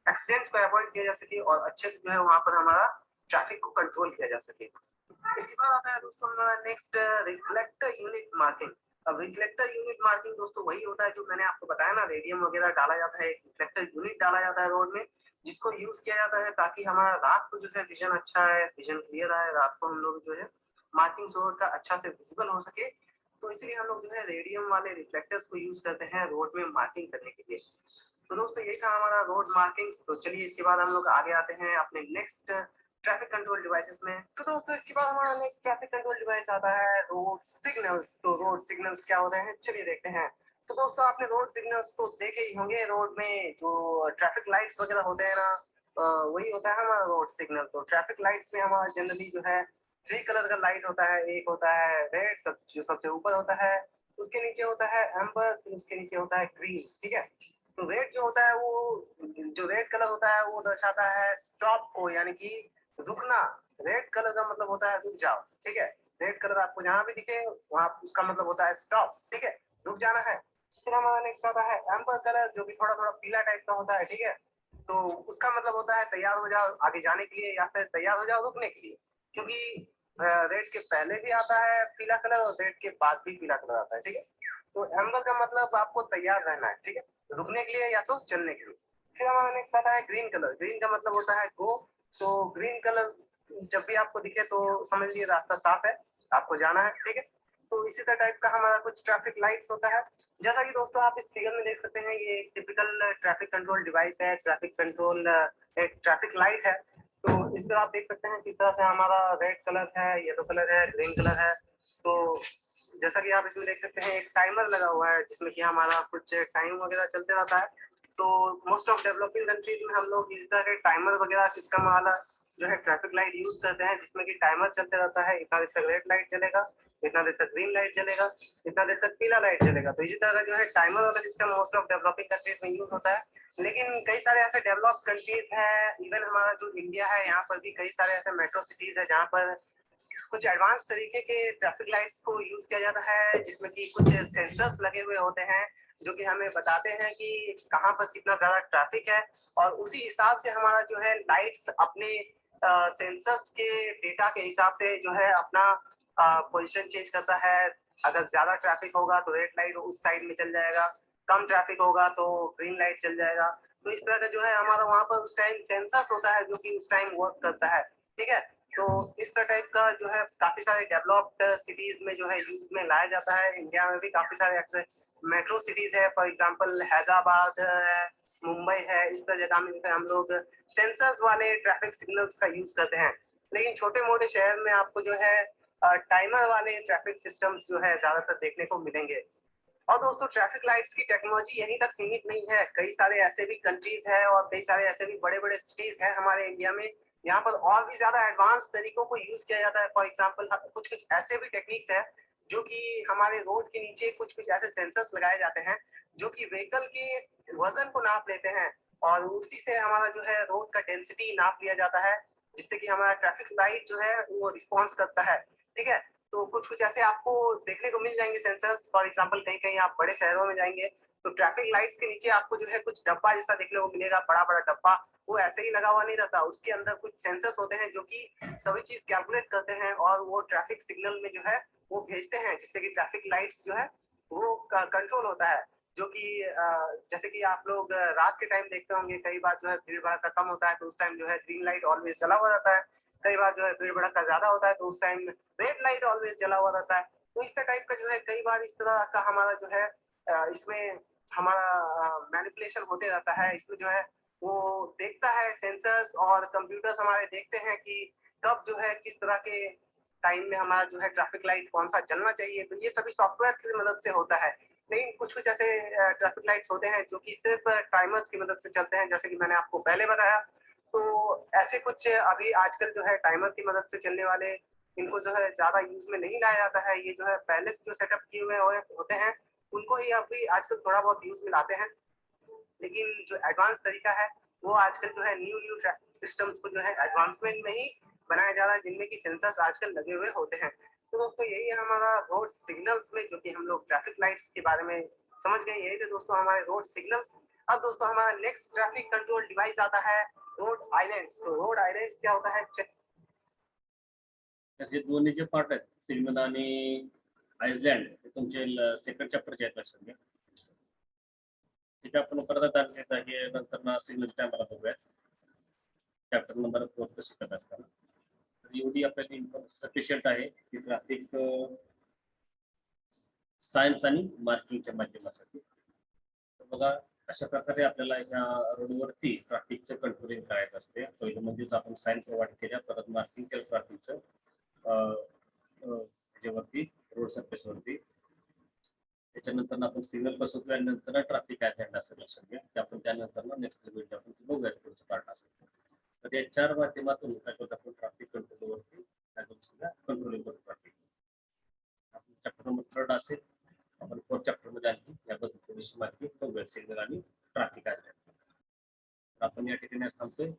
एक्सीडेंट्स को अवॉइड किया जा सके और अच्छे से जो है वहाँ पर हमारा ट्रैफिक को कंट्रोल किया जा सके। इसके बाद आता है दोस्तों हमारा नेक्स्ट रिफ्लेक्टर यूनिट मार्किंग। अब रिफ्लेक्टर यूनिट मार्किंग दोस्तों वही होता है जो मैंने आपको बताया ना, रेडियम वगैरह डाला जाता है, रिफ्लेक्टर यूनिट डाला जाता है रोड में, जिसको यूज किया जाता है ताकि हमारा रात को जो है विजन अच्छा है, विजन क्लियर आए, रात को हम लोग जो है मार्किंग रोड का अच्छा से विजिबल हो सके। तो इसलिए हम लोग जो है रेडियम वाले रिफ्लेक्टर्स को यूज करते हैं रोड में मार्किंग करने के लिए। तो दोस्तों ये था हमारा रोड मार्किंग्स। तो चलिए इसके बाद हम लोग आगे आते हैं अपने नेक्स्ट ट्रैफिक कंट्रोल डिवाइसेस में। तो दोस्तों इसके बाद हमारा नेक्स्ट ट्रैफिक कंट्रोल डिवाइस आता है रोड सिग्नल्स। तो रोड सिग्नल्स क्या होते हैं, चलिए देखते हैं। तो दोस्तों आपने रोड सिग्नल्स तो देखे ही होंगे, रोड में जो ट्रैफिक लाइट्स वगैरह होते हैं ना, वही होता है हमारा रोड सिग्नल। तो ट्रैफिक लाइट्स में हमारा जनरली जो है 3 कलर का लाइट होता है। एक होता है रेड, जो सबसे ऊपर होता है, उसके नीचे होता है एम्बर, फिर उसके नीचे होता है ग्रीन। ठीक है, तो रेड जो होता है वो, जो रेड कलर होता है वो दर्शाता है स्टॉप को, यानी कि रुकना। रेड कलर का मतलब होता है रुक जाओ। ठीक है, रेड कलर आपको जहां भी दिखे वहां उसका मतलब होता है स्टॉप। ठीक है, रुक जाना है। फिर हमारा नेक्स्ट आता है एम्बर कलर, जो कि थोड़ा थोड़ा पीला टाइप का होता है। ठीक है, तो उसका मतलब होता है तैयार हो जाओ आगे जाने के लिए, या फिर तैयार हो जाओ रुकने के लिए। क्योंकि रेड के पहले भी आता है पीला कलर और रेड के बाद भी पीला कलर आता है। ठीक है, तो एम्बर का मतलब आपको तैयार रहना है, ठीक है, रुकने के लिए या तो चलने के लिए। फिर हमारा नेक्स्ट आता है ग्रीन कलर। ग्रीन का मतलब होता है गो। तो ग्रीन कलर जब भी आपको दिखे तो समझ लीजिए रास्ता साफ है, आपको जाना है। ठीक है, तो इसी तरह टाइप का हमारा कुछ ट्रैफिक लाइट्स होता है। जैसा कि दोस्तों आप इस फिगर में देख सकते हैं, ये एक टिपिकल ट्रैफिक कंट्रोल डिवाइस है। ट्रैफिक कंट्रोल एक ट्रैफिक लाइट है। तो इस पर आप देख सकते हैं किस तरह से हमारा रेड कलर है, येलो कलर है, ग्रीन कलर है। तो जैसा कि आप इसमें देख सकते हैं एक टाइमर लगा हुआ है, जिसमें कि हमारा कुछ टाइम वगैरह चलते रहता है। तो मोस्ट ऑफ डेवलपिंग कंट्रीज में हम लोग इस तरह के टाइमर वगैरह सिस्टम वाला जो है ट्रैफिक लाइट यूज करते हैं, जिसमें कि टाइमर चलते रहता है। इतना देर तक रेड लाइट चलेगा, इतना देर तक ग्रीन लाइट चलेगा, इतना देर तक पीला लाइट चलेगा। तो इसी तरह का जो है टाइमर वाला system most of developing countries में यूज होता है। लेकिन कई सारे ऐसे डेवलप कंट्रीज हैं, इवन हमारा जो इंडिया है, यहाँ पर भी कई सारे ऐसे मेट्रो सिटीज है जहाँ पर कुछ एडवांस तरीके के ट्रैफिक लाइट्स को यूज किया जाता है, जिसमें कि कुछ सेंसर्स लगे हुए होते हैं, जो कि हमें बताते हैं कि कहाँ पर कितना ज्यादा ट्रैफिक है। और उसी हिसाब से हमारा जो है लाइट्स अपने सेंसर्स के डेटा के हिसाब से जो है अपना पोजीशन चेंज करता है। अगर ज्यादा ट्रैफिक होगा तो रेड लाइट उस साइड में चल जाएगा, कम ट्रैफिक होगा तो ग्रीन लाइट चल जाएगा। तो इस तरह का जो है हमारा वहाँ पर उस टाइम सेंसर्स होता है, जो कि उस टाइम वर्क करता है। ठीक है, तो इस तरह टाइप का जो है काफी सारे डेवलप्ड सिटीज में जो है यूज में लाया जाता है। इंडिया में भी काफी सारे ऐसे मेट्रो सिटीज है, फॉर एग्जांपल हैदराबाद है, मुंबई है, इस तरह जगह में हम लोग सेंसर्स वाले ट्रैफिक सिग्नल्स का यूज करते हैं। लेकिन छोटे मोटे शहर में आपको जो है टाइमर वाले ट्रैफिक सिस्टम्स जो है ज्यादातर देखने को मिलेंगे। और दोस्तों ट्रैफिक लाइट्स की टेक्नोलॉजी यहीं तक सीमित नहीं है, कई सारे ऐसे भी कंट्रीज है और कई सारे ऐसे भी बड़े बड़े सिटीज है हमारे इंडिया में, यहाँ पर और भी ज्यादा एडवांस तरीकों को यूज किया जाता है। फॉर एग्जांपल कुछ कुछ ऐसे भी टेक्निक्स है जो कि हमारे रोड के नीचे कुछ कुछ ऐसे सेंसर्स लगाए जाते हैं, जो कि व्हीकल के वजन को नाप लेते हैं और उसी से हमारा जो है रोड का डेंसिटी नाप लिया जाता है, जिससे कि हमारा ट्रैफिक लाइट जो है वो रिस्पॉन्स करता है। ठीक है, तो कुछ कुछ ऐसे आपको देखने को मिल जाएंगे सेंसर्स। फॉर एग्जांपल कहीं कहीं आप बड़े शहरों में जाएंगे तो ट्रैफिक लाइट्स के नीचे आपको जो है कुछ डब्बा जैसा देखने को मिलेगा, बड़ा बड़ा डब्बा। वो ऐसे ही लगा हुआ नहीं रहता, उसके अंदर कुछ सेंसर्स होते हैं जो कि सभी चीज कैलकुलेट करते हैं और वो ट्रैफिक सिग्नल में जो है वो भेजते हैं, जिससे कि ट्रैफिक लाइट्स जो है वो कंट्रोल होता है। जो कि जैसे कि आप लोग रात के टाइम देखते होंगे, कई बार जो है भीड़ भड़का कम होता है तो उस टाइम जो है ग्रीन लाइट ऑलवेज जला हुआ रहता है। कई बार जो है भीड़ भड़का ज्यादा होता है तो उस टाइम रेड लाइट ऑलवेज जला हुआ रहता है। तो इस टाइप का जो है कई बार इस तरह का हमारा जो है इसमें हमारा मैनिपुलेशन होते रहता है। इसमें जो है वो देखता है सेंसर्स और कंप्यूटर्स हमारे देखते हैं कि कब जो है किस तरह के टाइम में हमारा जो है ट्रैफिक लाइट कौन सा जलना चाहिए। तो ये सभी सॉफ्टवेयर की मदद से होता है। लेकिन कुछ कुछ ऐसे ट्रैफिक लाइट्स होते हैं जो कि सिर्फ टाइमर्स की मदद से चलते हैं, जैसे कि मैंने आपको पहले बताया। तो ऐसे कुछ अभी आजकल जो है टाइमर की मदद से चलने वाले इनको जो है ज्यादा यूज में नहीं लाया जाता है। ये जो है पहले से जो सेटअप किए हुए होते हैं उनको ही अभी आजकल थोड़ा बहुत यूज में लाते हैं। लेकिन जो एडवांस तरीका है वो आजकल जो है न्यू ट्रैफिक सिस्टम्स को जो है एडवांसमेंट में ही बनाया जा रहा है, जिनमें की सेंसर्स आजकल लगे हुए होते हैं। तो दोस्तों यही है हमारा रोड सिग्नल्स में, जो कि हम लोग ट्रैफिक लाइट्स के बारे में समझ गए। यही थे दोस्तों हमारे रोड सिग्नल्स। अब दोस्तों हमारा नेक्स्ट ट्रैफिक कंट्रोल डिवाइस आता है रोड आइलैंड्स। तो रोड आइलैंड्स क्या होता है? त्याचे दोन्ही जे पार्ट आहेत सिग्नल आणि आइसलँड हे तुमचे सेकंड चॅप्टरचे आहेत लक्षात घ्या. ठीक आहे, आपण परत आता हे नंतर ना सिग्नल टायमाला बघूया चॅप्टर नंबर 4 शिकत असताना. तर एवढी आपल्याला इन्फॉर्मेशन सफिशियंट आहे की ट्रॅफिक सायन्स आणि मार्किंगच्या माध्यमासाठी. तर बघा अशा प्रकारे आपल्याला ह्या रोडवरती ट्रॅफिकचं कंट्रोलिंग करायचं असते. पहिलं म्हणजेच आपण साइन प्रोव्हाइड केल्या, परत मार्किंग केलं ट्रॅफिकचं त्याच्यावरती रोड सरफेसवरती. त्याच्यानंतर आपण सिग्नल बसवतो आणि नंतर ट्रॅफिक ॲक्सिडेंट असं लक्षात घ्या की आपण त्यानंतर नेक्स्ट व्हिडिओ आपण बघूया पुढचं पार्ट असेल. तर या 4 माध्यमातून काय करतो आपण ट्रॅफिक कंट्रोलवरती काय करू शकतो, कंट्रोलिंग करू ट्रॅफिक. आपण चॅप्टर नंबर 3 असेल, आपण 4 चॅप्टर मध्ये आणखी याबद्दल थोडीशी माहिती बघूया सिग्नल आणि ट्रॅफिक ॲक्सिडेंट. आपण या ठिकाणी थांबतोय.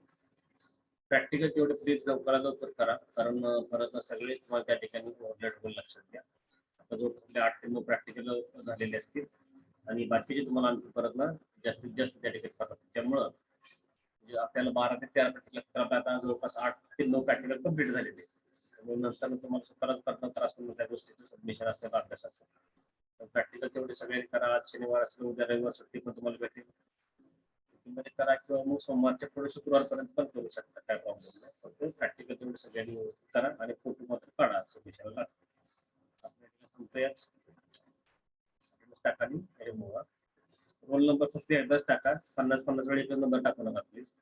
प्रॅक्टिकल तेवढे प्लीज लवकर करा, कारण परत सगळे तुम्हाला त्या ठिकाणी ओव्हरलेट लक्षात घ्या. आता जो 8 ते 9 प्रॅक्टिकल झालेले असतील आणि बाकीचे तुम्हाला आणखी परत ना जास्तीत जास्त त्या ठिकाणी करतात. त्यामुळं म्हणजे आपल्याला 12 ते 13 प्रॅक्टिकल करता आता जवळपास 8 ते 9 प्रॅक्टिकल कम्प्लीट झालेले. त्यामुळे नंतर तुम्हाला स्वतःलाच करता त्रास होऊन त्या गोष्टीचं सबमिशन असेल, अभ्यास असेल. तर प्रॅक्टिकल तेवढे सगळे करा. आज शनिवार असेल, उद्या रविवार सुट्टी पण तुम्हाला भेटेल मध्ये करा, किंवा मग सोमवारच्या पुढे शुक्रवारपर्यंत पण करू शकता, काय प्रॉब्लेम नाही. फक्त प्रॅक्टिकल तेवढे सगळ्यांनी व्यवस्थित करा आणि फोटो मात्र काढा सबमिशनला लागतो. याच टाका आणि रिमूव्ह. रोल नंबर फक्त एकदाच टाका, 50 वेळी एकच नंबर टाकू नका प्लीज.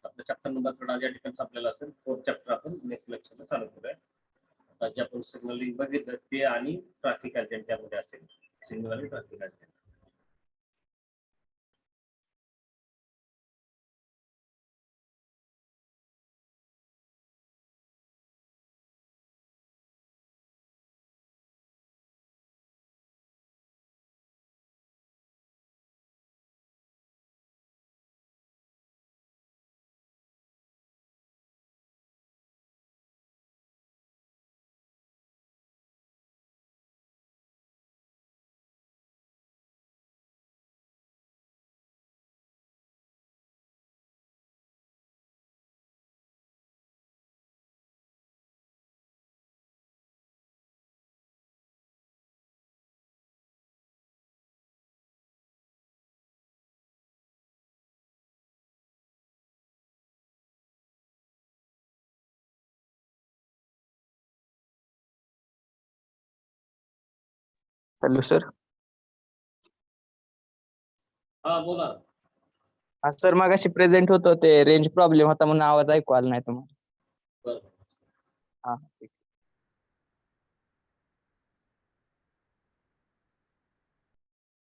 आपला चॅप्टर नंबर 3 या ठिकाणी आपल्याला असेल. 4 चॅप्टर आपण नेक्स्ट लेक्चरला चालू करूया. आता जे आपण सिग्नलिंग बघितलं ते आणि ट्रॅफिक ॲक्सिडेंट त्यामध्ये असेल, सिग्नल आणि ट्रॅफिक ॲक्सिडेंट. Hello sir. हा बोला. हा सर, मगाशी प्रेझेंट होतो ते रेंज प्रॉब्लेम होता म्हणून आवाज ऐकू आला नाही तुम्हाला. बरं. हा ठीक.